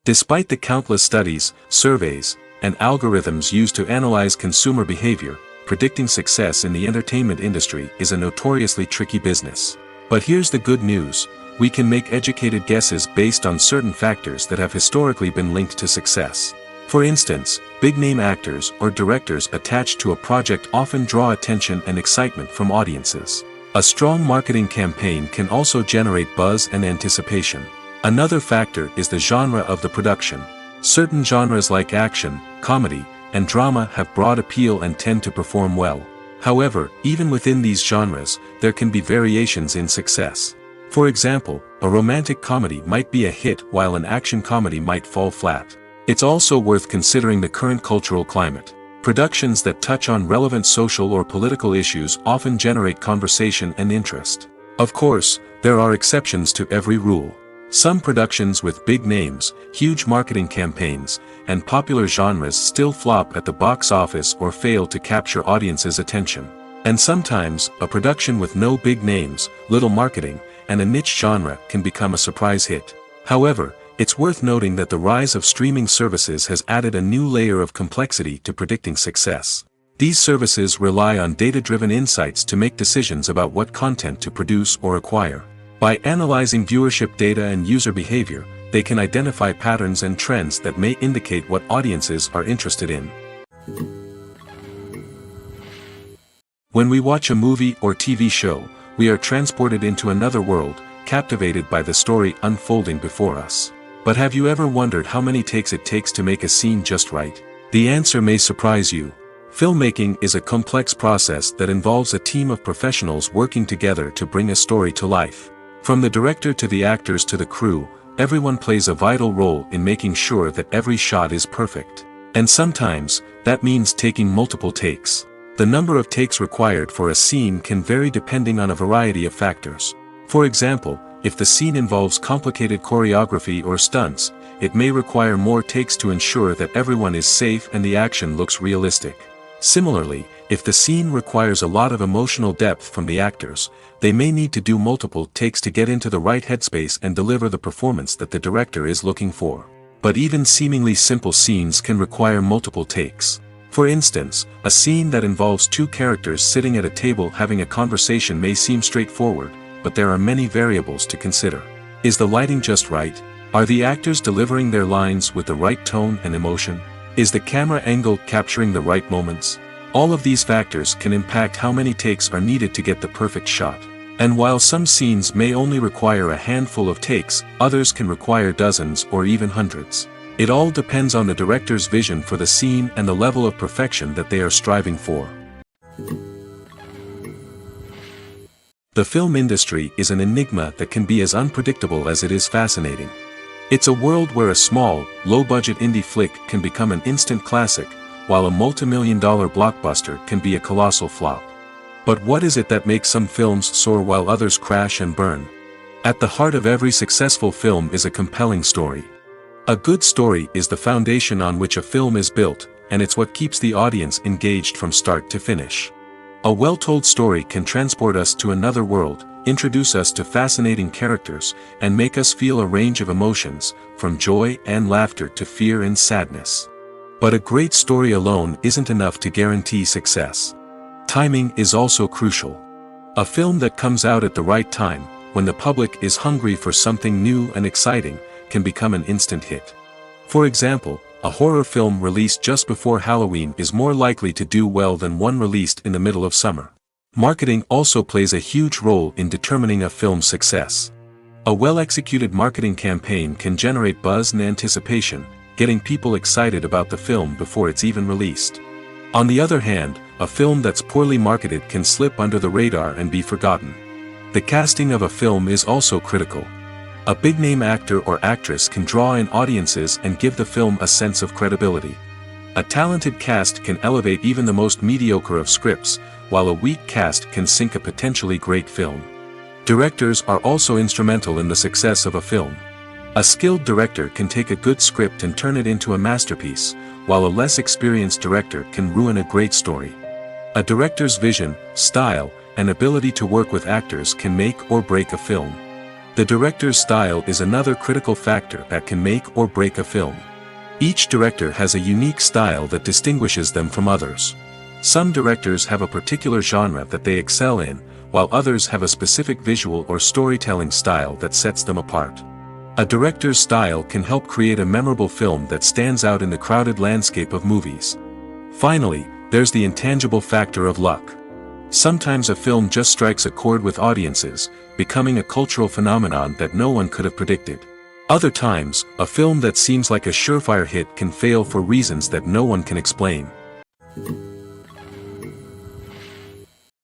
Despite the countless studies, surveys, and algorithms used to analyze consumer behavior, predicting success in the entertainment industry is a notoriously tricky business. But here's the good news: we can make educated guesses based on certain factors that have historically been linked to success. For instance, big-name actors or directors attached to a project often draw attention and excitement from audiences. A strong marketing campaign can also generate buzz and anticipation. Another factor is the genre of the production. Certain genres like action, comedy, and drama have broad appeal and tend to perform well. However, even within these genres, there can be variations in success. For example, a romantic comedy might be a hit while an action comedy might fall flat. It's also worth considering the current cultural climate. Productions that touch on relevant social or political issues often generate conversation and interest. Of course, there are exceptions to every rule. Some productions with big names, huge marketing campaigns, and popular genres still flop at the box office or fail to capture audiences' attention. And sometimes, a production with no big names, little marketing, and a niche genre can become a surprise hit. However, it's worth noting that the rise of streaming services has added a new layer of complexity to predicting success. These services rely on data-driven insights to make decisions about what content to produce or acquire. By analyzing viewership data and user behavior, they can identify patterns and trends that may indicate what audiences are interested in. When we watch a movie or TV show, we are transported into another world, captivated by the story unfolding before us. But have you ever wondered how many takes it takes to make a scene just right? The answer may surprise you. Filmmaking is a complex process that involves a team of professionals working together to bring a story to life. From the director to the actors to the crew, everyone plays a vital role in making sure that every shot is perfect. And sometimes, that means taking multiple takes. The number of takes required for a scene can vary depending on a variety of factors. For example, if the scene involves complicated choreography or stunts, it may require more takes to ensure that everyone is safe and the action looks realistic. Similarly, if the scene requires a lot of emotional depth from the actors, they may need to do multiple takes to get into the right headspace and deliver the performance that the director is looking for. But even seemingly simple scenes can require multiple takes. For instance, a scene that involves two characters sitting at a table having a conversation may seem straightforward, but there are many variables to consider. Is the lighting just right? Are the actors delivering their lines with the right tone and emotion? Is the camera angle capturing the right moments? All of these factors can impact how many takes are needed to get the perfect shot. And while some scenes may only require a handful of takes, others can require dozens or even hundreds. It all depends on the director's vision for the scene and the level of perfection that they are striving for. The film industry is an enigma that can be as unpredictable as it is fascinating. It's a world where a small, low-budget indie flick can become an instant classic, while a multi-million-dollar blockbuster can be a colossal flop. But what is it that makes some films soar while others crash and burn? At the heart of every successful film is a compelling story. A good story is the foundation on which a film is built, and it's what keeps the audience engaged from start to finish. A well-told story can transport us to another world, introduce us to fascinating characters, and make us feel a range of emotions, from joy and laughter to fear and sadness. But a great story alone isn't enough to guarantee success. Timing is also crucial. A film that comes out at the right time, when the public is hungry for something new and exciting, can become an instant hit. For example, a horror film released just before Halloween is more likely to do well than one released in the middle of summer. Marketing also plays a huge role in determining a film's success. A well-executed marketing campaign can generate buzz and anticipation, getting people excited about the film before it's even released. On the other hand, a film that's poorly marketed can slip under the radar and be forgotten. The casting of a film is also critical. A big-name actor or actress can draw in audiences and give the film a sense of credibility. A talented cast can elevate even the most mediocre of scripts, while a weak cast can sink a potentially great film. Directors are also instrumental in the success of a film. A skilled director can take a good script and turn it into a masterpiece, while a less experienced director can ruin a great story. A director's vision, style, and ability to work with actors can make or break a film. The director's style is another critical factor that can make or break a film. Each director has a unique style that distinguishes them from others. Some directors have a particular genre that they excel in, while others have a specific visual or storytelling style that sets them apart. A director's style can help create a memorable film that stands out in the crowded landscape of movies. Finally, there's the intangible factor of luck. Sometimes a film just strikes a chord with audiences, becoming a cultural phenomenon that no one could have predicted. Other times, a film that seems like a surefire hit can fail for reasons that no one can explain.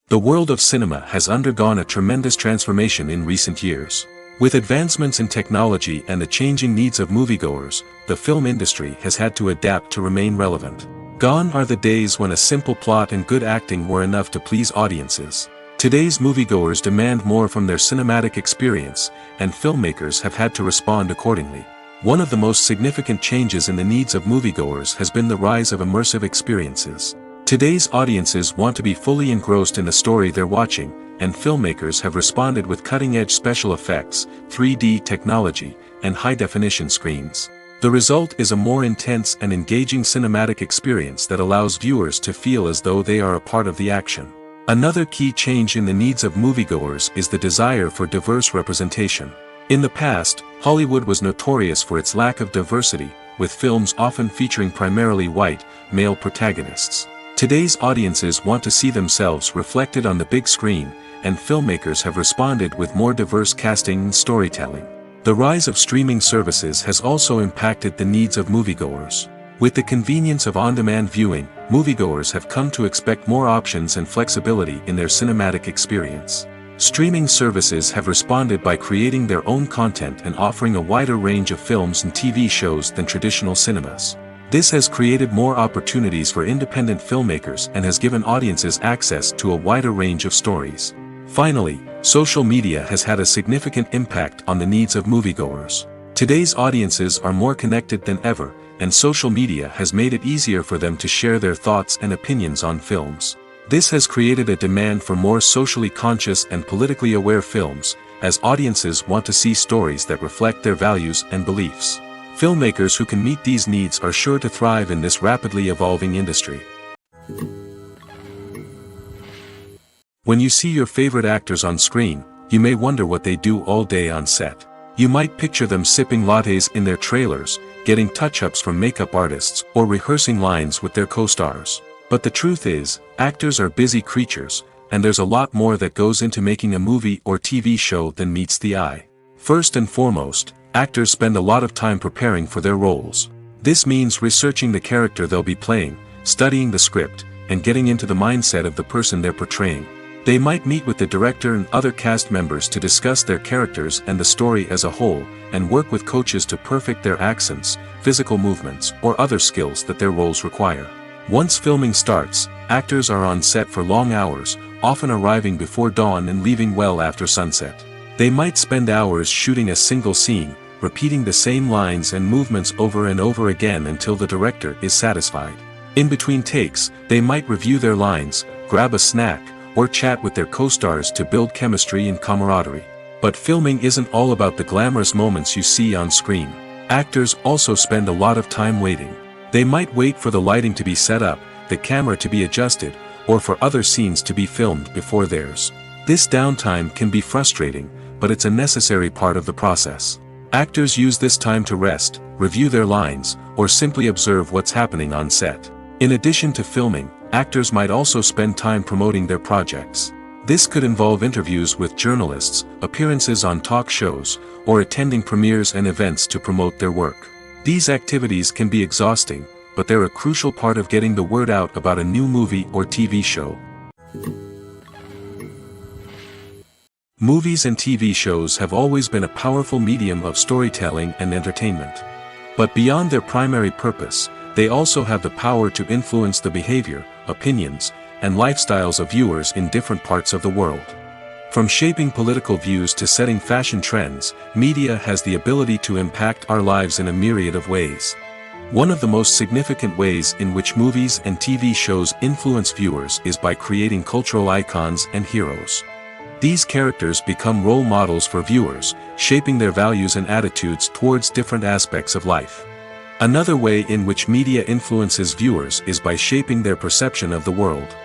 The world of cinema has undergone a tremendous transformation in recent years. With advancements in technology and the changing needs of moviegoers, the film industry has had to adapt to remain relevant. Gone are the days when a simple plot and good acting were enough to please audiences. Today's moviegoers demand more from their cinematic experience, and filmmakers have had to respond accordingly. One of the most significant changes in the needs of moviegoers has been the rise of immersive experiences. Today's audiences want to be fully engrossed in the story they're watching, and filmmakers have responded with cutting-edge special effects, 3D technology, and high-definition screens. The result is a more intense and engaging cinematic experience that allows viewers to feel as though they are a part of the action. Another key change in the needs of moviegoers is the desire for diverse representation. In the past, Hollywood was notorious for its lack of diversity, with films often featuring primarily white, male protagonists. Today's audiences want to see themselves reflected on the big screen, and filmmakers have responded with more diverse casting and storytelling. The rise of streaming services has also impacted the needs of moviegoers. With the convenience of on-demand viewing, moviegoers have come to expect more options and flexibility in their cinematic experience. Streaming services have responded by creating their own content and offering a wider range of films and TV shows than traditional cinemas. This has created more opportunities for independent filmmakers and has given audiences access to a wider range of stories. Finally, social media has had a significant impact on the needs of moviegoers. Today's audiences are more connected than ever, and social media has made it easier for them to share their thoughts and opinions on films. This has created a demand for more socially conscious and politically aware films, as audiences want to see stories that reflect their values and beliefs. Filmmakers who can meet these needs are sure to thrive in this rapidly evolving industry. When you see your favorite actors on screen, you may wonder what they do all day on set. You might picture them sipping lattes in their trailers, getting touch-ups from makeup artists, or rehearsing lines with their co-stars. But the truth is, actors are busy creatures, and there's a lot more that goes into making a movie or TV show than meets the eye. First and foremost, actors spend a lot of time preparing for their roles. This means researching the character they'll be playing, studying the script, and getting into the mindset of the person they're portraying. They might meet with the director and other cast members to discuss their characters and the story as a whole, and work with coaches to perfect their accents, physical movements, or other skills that their roles require. Once filming starts, actors are on set for long hours, often arriving before dawn and leaving well after sunset. They might spend hours shooting a single scene, repeating the same lines and movements over and over again until the director is satisfied. In between takes, they might review their lines, grab a snack, or chat with their co-stars to build chemistry and camaraderie. But filming isn't all about the glamorous moments you see on screen. Actors also spend a lot of time waiting. They might wait for the lighting to be set up, the camera to be adjusted, or for other scenes to be filmed before theirs. This downtime can be frustrating, but it's a necessary part of the process. Actors use this time to rest, review their lines, or simply observe what's happening on set. In addition to filming, actors might also spend time promoting their projects. This could involve interviews with journalists, appearances on talk shows, or attending premieres and events to promote their work. These activities can be exhausting, but they're a crucial part of getting the word out about a new movie or TV show. Movies and TV shows have always been a powerful medium of storytelling and entertainment. But beyond their primary purpose, they also have the power to influence the behavior, opinions, and lifestyles of viewers in different parts of the world. From shaping political views to setting fashion trends, media has the ability to impact our lives in a myriad of ways. One of the most significant ways in which movies and TV shows influence viewers is by creating cultural icons and heroes. These characters become role models for viewers, shaping their values and attitudes towards different aspects of life. Another way in which media influences viewers is by shaping their perception of the world.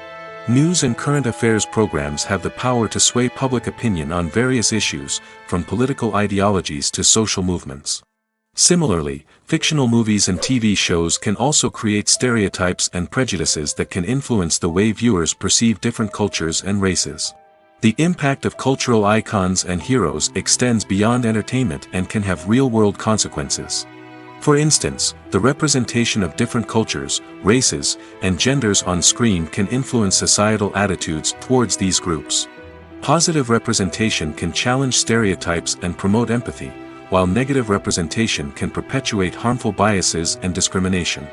News and current affairs programs have the power to sway public opinion on various issues, from political ideologies to social movements. Similarly, fictional movies and TV shows can also create stereotypes and prejudices that can influence the way viewers perceive different cultures and races. The impact of cultural icons and heroes extends beyond entertainment and can have real-world consequences. For instance, the representation of different cultures, races, and genders on screen can influence societal attitudes towards these groups. Positive representation can challenge stereotypes and promote empathy, while negative representation can perpetuate harmful biases and discrimination.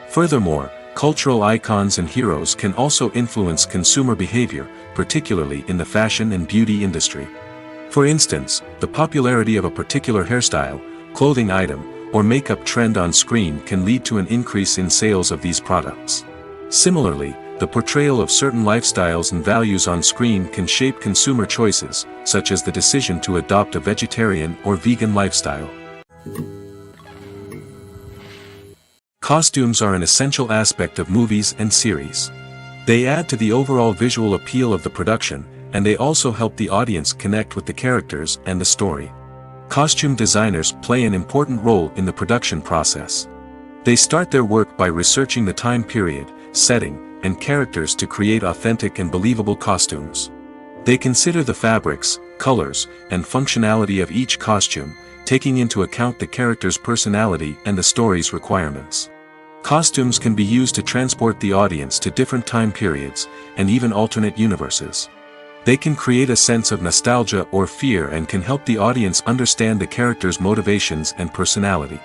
Furthermore, cultural icons and heroes can also influence consumer behavior, particularly in the fashion and beauty industry. For instance, the popularity of a particular hairstyle, clothing item, or makeup trend on screen can lead to an increase in sales of these products. Similarly, the portrayal of certain lifestyles and values on screen can shape consumer choices, such as the decision to adopt a vegetarian or vegan lifestyle. Costumes are an essential aspect of movies and series. They add to the overall visual appeal of the production, and they also help the audience connect with the characters and the story. Costume designers play an important role in the production process. They start their work by researching the time period, setting, and characters to create authentic and believable costumes. They consider the fabrics, colors, and functionality of each costume, taking into account the character's personality and the story's requirements. Costumes can be used to transport the audience to different time periods, and even alternate universes. They can create a sense of nostalgia or fear and can help the audience understand the character's motivations and personality.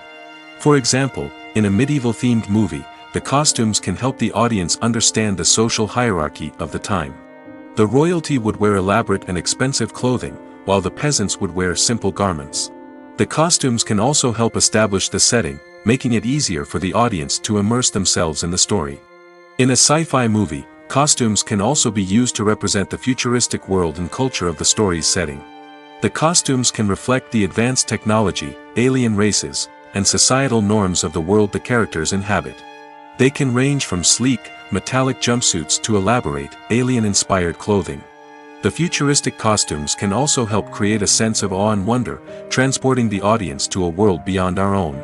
For example, in a medieval-themed movie, the costumes can help the audience understand the social hierarchy of the time. The royalty would wear elaborate and expensive clothing, while the peasants would wear simple garments. The costumes can also help establish the setting, making it easier for the audience to immerse themselves in the story. In a sci-fi movie, costumes can also be used to represent the futuristic world and culture of the story's setting. The costumes can reflect the advanced technology, alien races, and societal norms of the world the characters inhabit. They can range from sleek, metallic jumpsuits to elaborate, alien-inspired clothing. The futuristic costumes can also help create a sense of awe and wonder, transporting the audience to a world beyond our own.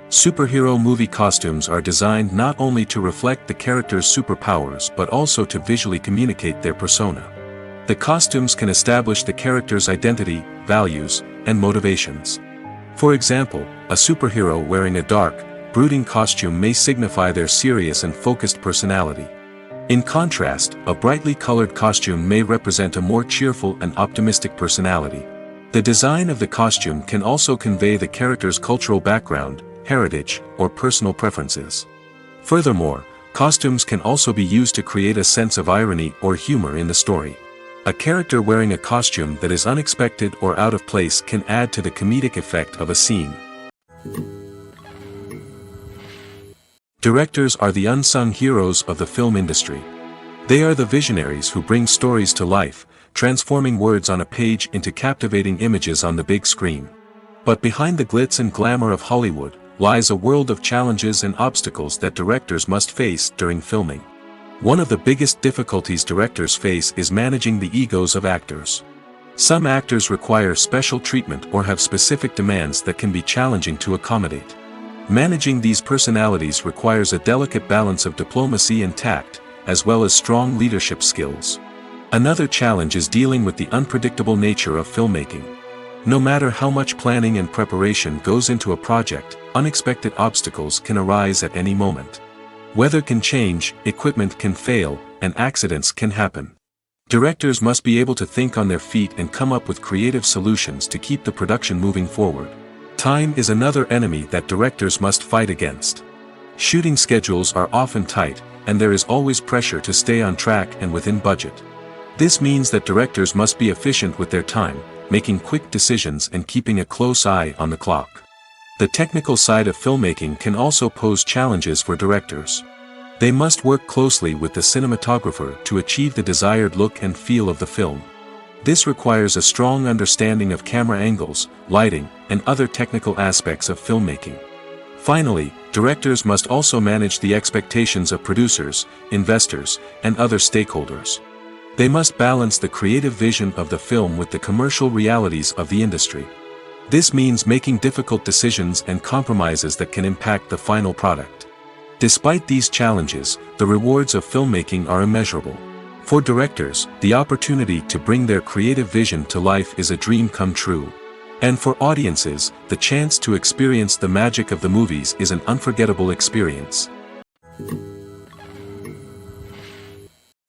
Superhero movie costumes are designed not only to reflect the character's superpowers but also to visually communicate their persona. The costumes can establish the character's identity, values, and motivations. For example, a superhero wearing a dark, brooding costume may signify their serious and focused personality. In contrast, a brightly colored costume may represent a more cheerful and optimistic personality. The design of the costume can also convey the character's cultural background, heritage, or personal preferences. Furthermore, costumes can also be used to create a sense of irony or humor in the story. A character wearing a costume that is unexpected or out of place can add to the comedic effect of a scene. Directors are the unsung heroes of the film industry. They are the visionaries who bring stories to life, transforming words on a page into captivating images on the big screen. But behind the glitz and glamour of Hollywood lies a world of challenges and obstacles that directors must face during filming. One of the biggest difficulties directors face is managing the egos of actors. Some actors require special treatment or have specific demands that can be challenging to accommodate. Managing these personalities requires a delicate balance of diplomacy and tact, as well as strong leadership skills. Another challenge is dealing with the unpredictable nature of filmmaking. No matter how much planning and preparation goes into a project, unexpected obstacles can arise at any moment. Weather can change, equipment can fail, and accidents can happen. Directors must be able to think on their feet and come up with creative solutions to keep the production moving forward. Time is another enemy that directors must fight against. Shooting schedules are often tight, and there is always pressure to stay on track and within budget. This means that directors must be efficient with their time, making quick decisions and keeping a close eye on the clock. The technical side of filmmaking can also pose challenges for directors. They must work closely with the cinematographer to achieve the desired look and feel of the film. This requires a strong understanding of camera angles, lighting, and other technical aspects of filmmaking. Finally, directors must also manage the expectations of producers, investors, and other stakeholders. They must balance the creative vision of the film with the commercial realities of the industry. This means making difficult decisions and compromises that can impact the final product. Despite these challenges, the rewards of filmmaking are immeasurable. For directors, the opportunity to bring their creative vision to life is a dream come true. And for audiences, the chance to experience the magic of the movies is an unforgettable experience.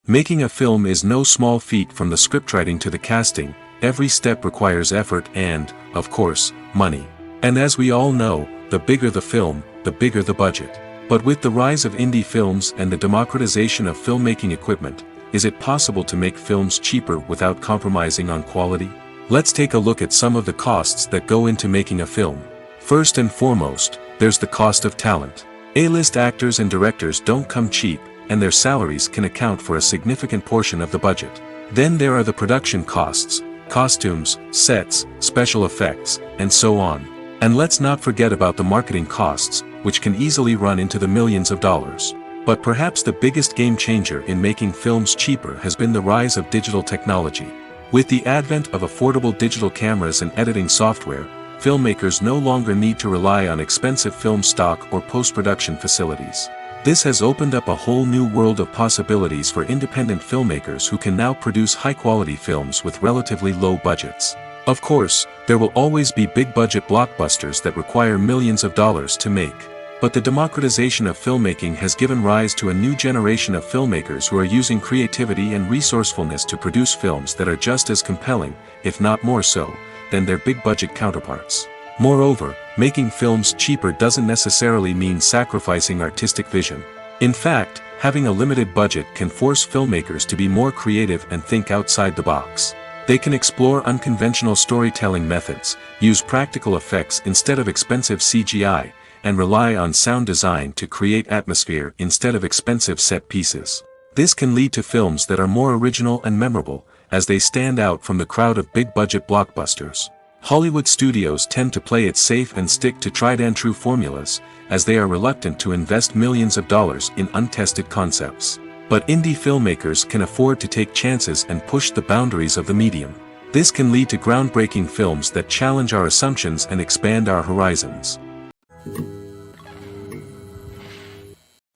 Making a film is no small feat. From the scriptwriting to the casting, every step requires effort and, of course, money. And as we all know, the bigger the film, the bigger the budget. But with the rise of indie films and the democratization of filmmaking equipment, is it possible to make films cheaper without compromising on quality? Let's take a look at some of the costs that go into making a film. First and foremost, there's the cost of talent. A-list actors and directors don't come cheap, and their salaries can account for a significant portion of the budget. Then there are the production costs, costumes, sets, special effects, and so on. And let's not forget about the marketing costs, which can easily run into the millions of dollars. But perhaps the biggest game changer in making films cheaper has been the rise of digital technology. With the advent of affordable digital cameras and editing software, filmmakers no longer need to rely on expensive film stock or post-production facilities. This has opened up a whole new world of possibilities for independent filmmakers who can now produce high-quality films with relatively low budgets. Of course, there will always be big-budget blockbusters that require millions of dollars to make. But the democratization of filmmaking has given rise to a new generation of filmmakers who are using creativity and resourcefulness to produce films that are just as compelling, if not more so, than their big-budget counterparts. Moreover, making films cheaper doesn't necessarily mean sacrificing artistic vision. In fact, having a limited budget can force filmmakers to be more creative and think outside the box. They can explore unconventional storytelling methods, use practical effects instead of expensive CGI, and rely on sound design to create atmosphere instead of expensive set pieces. This can lead to films that are more original and memorable, as they stand out from the crowd of big-budget blockbusters. Hollywood studios tend to play it safe and stick to tried-and-true formulas, as they are reluctant to invest millions of dollars in untested concepts. But indie filmmakers can afford to take chances and push the boundaries of the medium. This can lead to groundbreaking films that challenge our assumptions and expand our horizons.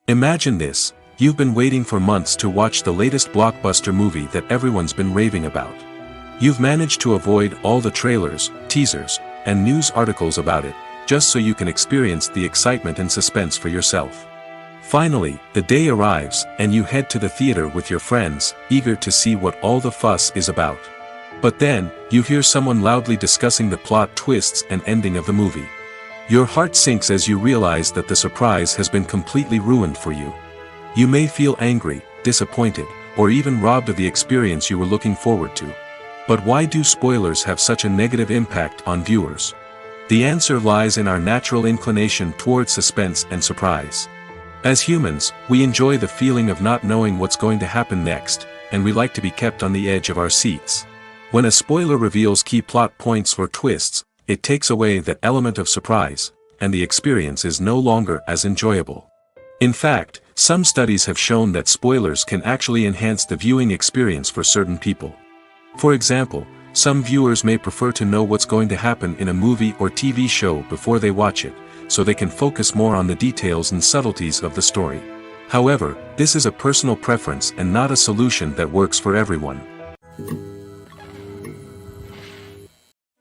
Imagine this: you've been waiting for months to watch the latest blockbuster movie that everyone's been raving about. You've managed to avoid all the trailers, teasers, and news articles about it, just so you can experience the excitement and suspense for yourself. Finally, the day arrives, and you head to the theater with your friends, eager to see what all the fuss is about. But then, you hear someone loudly discussing the plot twists and ending of the movie. Your heart sinks as you realize that the surprise has been completely ruined for you. You may feel angry, disappointed, or even robbed of the experience you were looking forward to. But why do spoilers have such a negative impact on viewers? The answer lies in our natural inclination toward suspense and surprise. As humans, we enjoy the feeling of not knowing what's going to happen next, and we like to be kept on the edge of our seats. When a spoiler reveals key plot points or twists, it takes away that element of surprise, and the experience is no longer as enjoyable. In fact, some studies have shown that spoilers can actually enhance the viewing experience for certain people. For example, some viewers may prefer to know what's going to happen in a movie or TV show before they watch it, so they can focus more on the details and subtleties of the story. However, this is a personal preference and not a solution that works for everyone.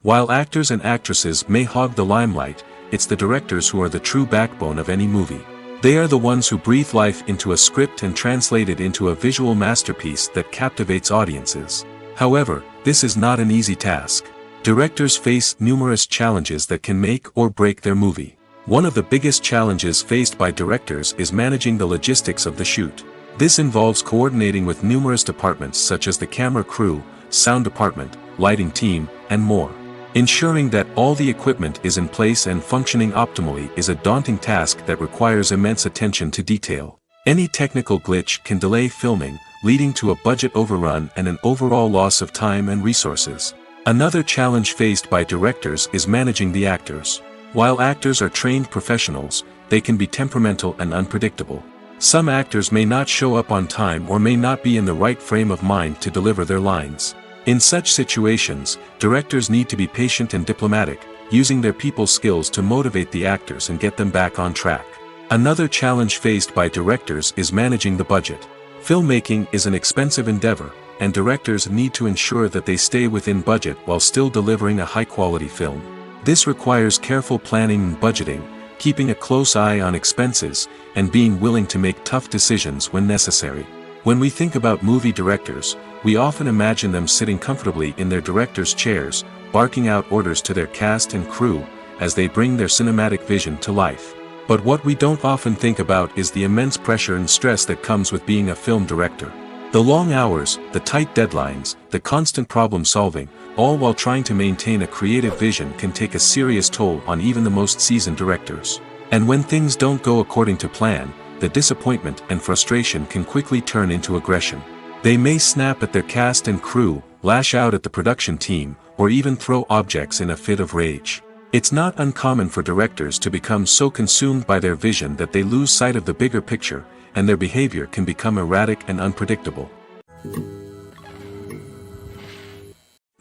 While actors and actresses may hog the limelight, it's the directors who are the true backbone of any movie. They are the ones who breathe life into a script and translate it into a visual masterpiece that captivates audiences. However, this is not an easy task. Directors face numerous challenges that can make or break their movie. One of the biggest challenges faced by directors is managing the logistics of the shoot. This involves coordinating with numerous departments such as the camera crew, sound department, lighting team, and more. Ensuring that all the equipment is in place and functioning optimally is a daunting task that requires immense attention to detail. Any technical glitch can delay filming, leading to a budget overrun and an overall loss of time and resources. Another challenge faced by directors is managing the actors. While actors are trained professionals, they can be temperamental and unpredictable. Some actors may not show up on time or may not be in the right frame of mind to deliver their lines. In such situations, directors need to be patient and diplomatic, using their people skills to motivate the actors and get them back on track. Another challenge faced by directors is managing the budget. Filmmaking is an expensive endeavor, and directors need to ensure that they stay within budget while still delivering a high-quality film. This requires careful planning and budgeting, keeping a close eye on expenses, and being willing to make tough decisions when necessary. When we think about movie directors, we often imagine them sitting comfortably in their director's chairs, barking out orders to their cast and crew, as they bring their cinematic vision to life. But what we don't often think about is the immense pressure and stress that comes with being a film director. The long hours, the tight deadlines, the constant problem solving, all while trying to maintain a creative vision can take a serious toll on even the most seasoned directors. And when things don't go according to plan, the disappointment and frustration can quickly turn into aggression. They may snap at their cast and crew, lash out at the production team, or even throw objects in a fit of rage. It's not uncommon for directors to become so consumed by their vision that they lose sight of the bigger picture, and their behavior can become erratic and unpredictable.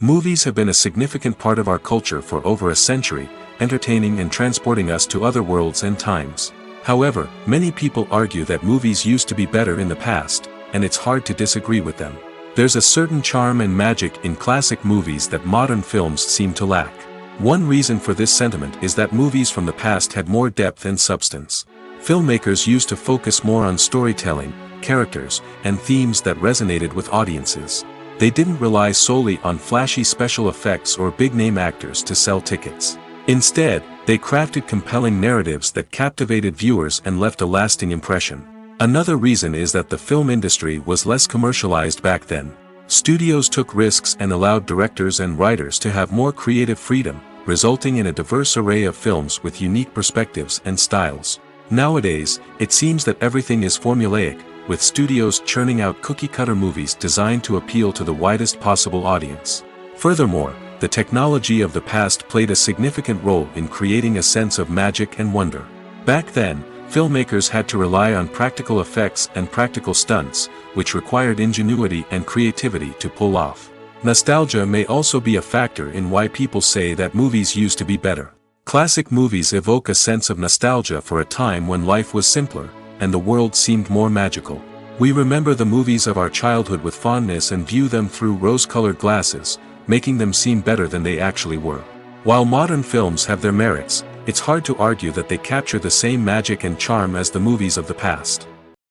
Movies have been a significant part of our culture for over a century, entertaining and transporting us to other worlds and times. However, many people argue that movies used to be better in the past, and it's hard to disagree with them. There's a certain charm and magic in classic movies that modern films seem to lack. One reason for this sentiment is that movies from the past had more depth and substance. Filmmakers used to focus more on storytelling, characters, and themes that resonated with audiences. They didn't rely solely on flashy special effects or big-name actors to sell tickets. Instead, they crafted compelling narratives that captivated viewers and left a lasting impression. Another reason is that the film industry was less commercialized back then. Studios took risks and allowed directors and writers to have more creative freedom, resulting in a diverse array of films with unique perspectives and styles. Nowadays, it seems that everything is formulaic, with studios churning out cookie-cutter movies designed to appeal to the widest possible audience. Furthermore, the technology of the past played a significant role in creating a sense of magic and wonder. Back then, filmmakers had to rely on practical effects and practical stunts, which required ingenuity and creativity to pull off. Nostalgia may also be a factor in why people say that movies used to be better. Classic movies evoke a sense of nostalgia for a time when life was simpler, and the world seemed more magical. We remember the movies of our childhood with fondness and view them through rose-colored glasses, making them seem better than they actually were. While modern films have their merits, it's hard to argue that they capture the same magic and charm as the movies of the past.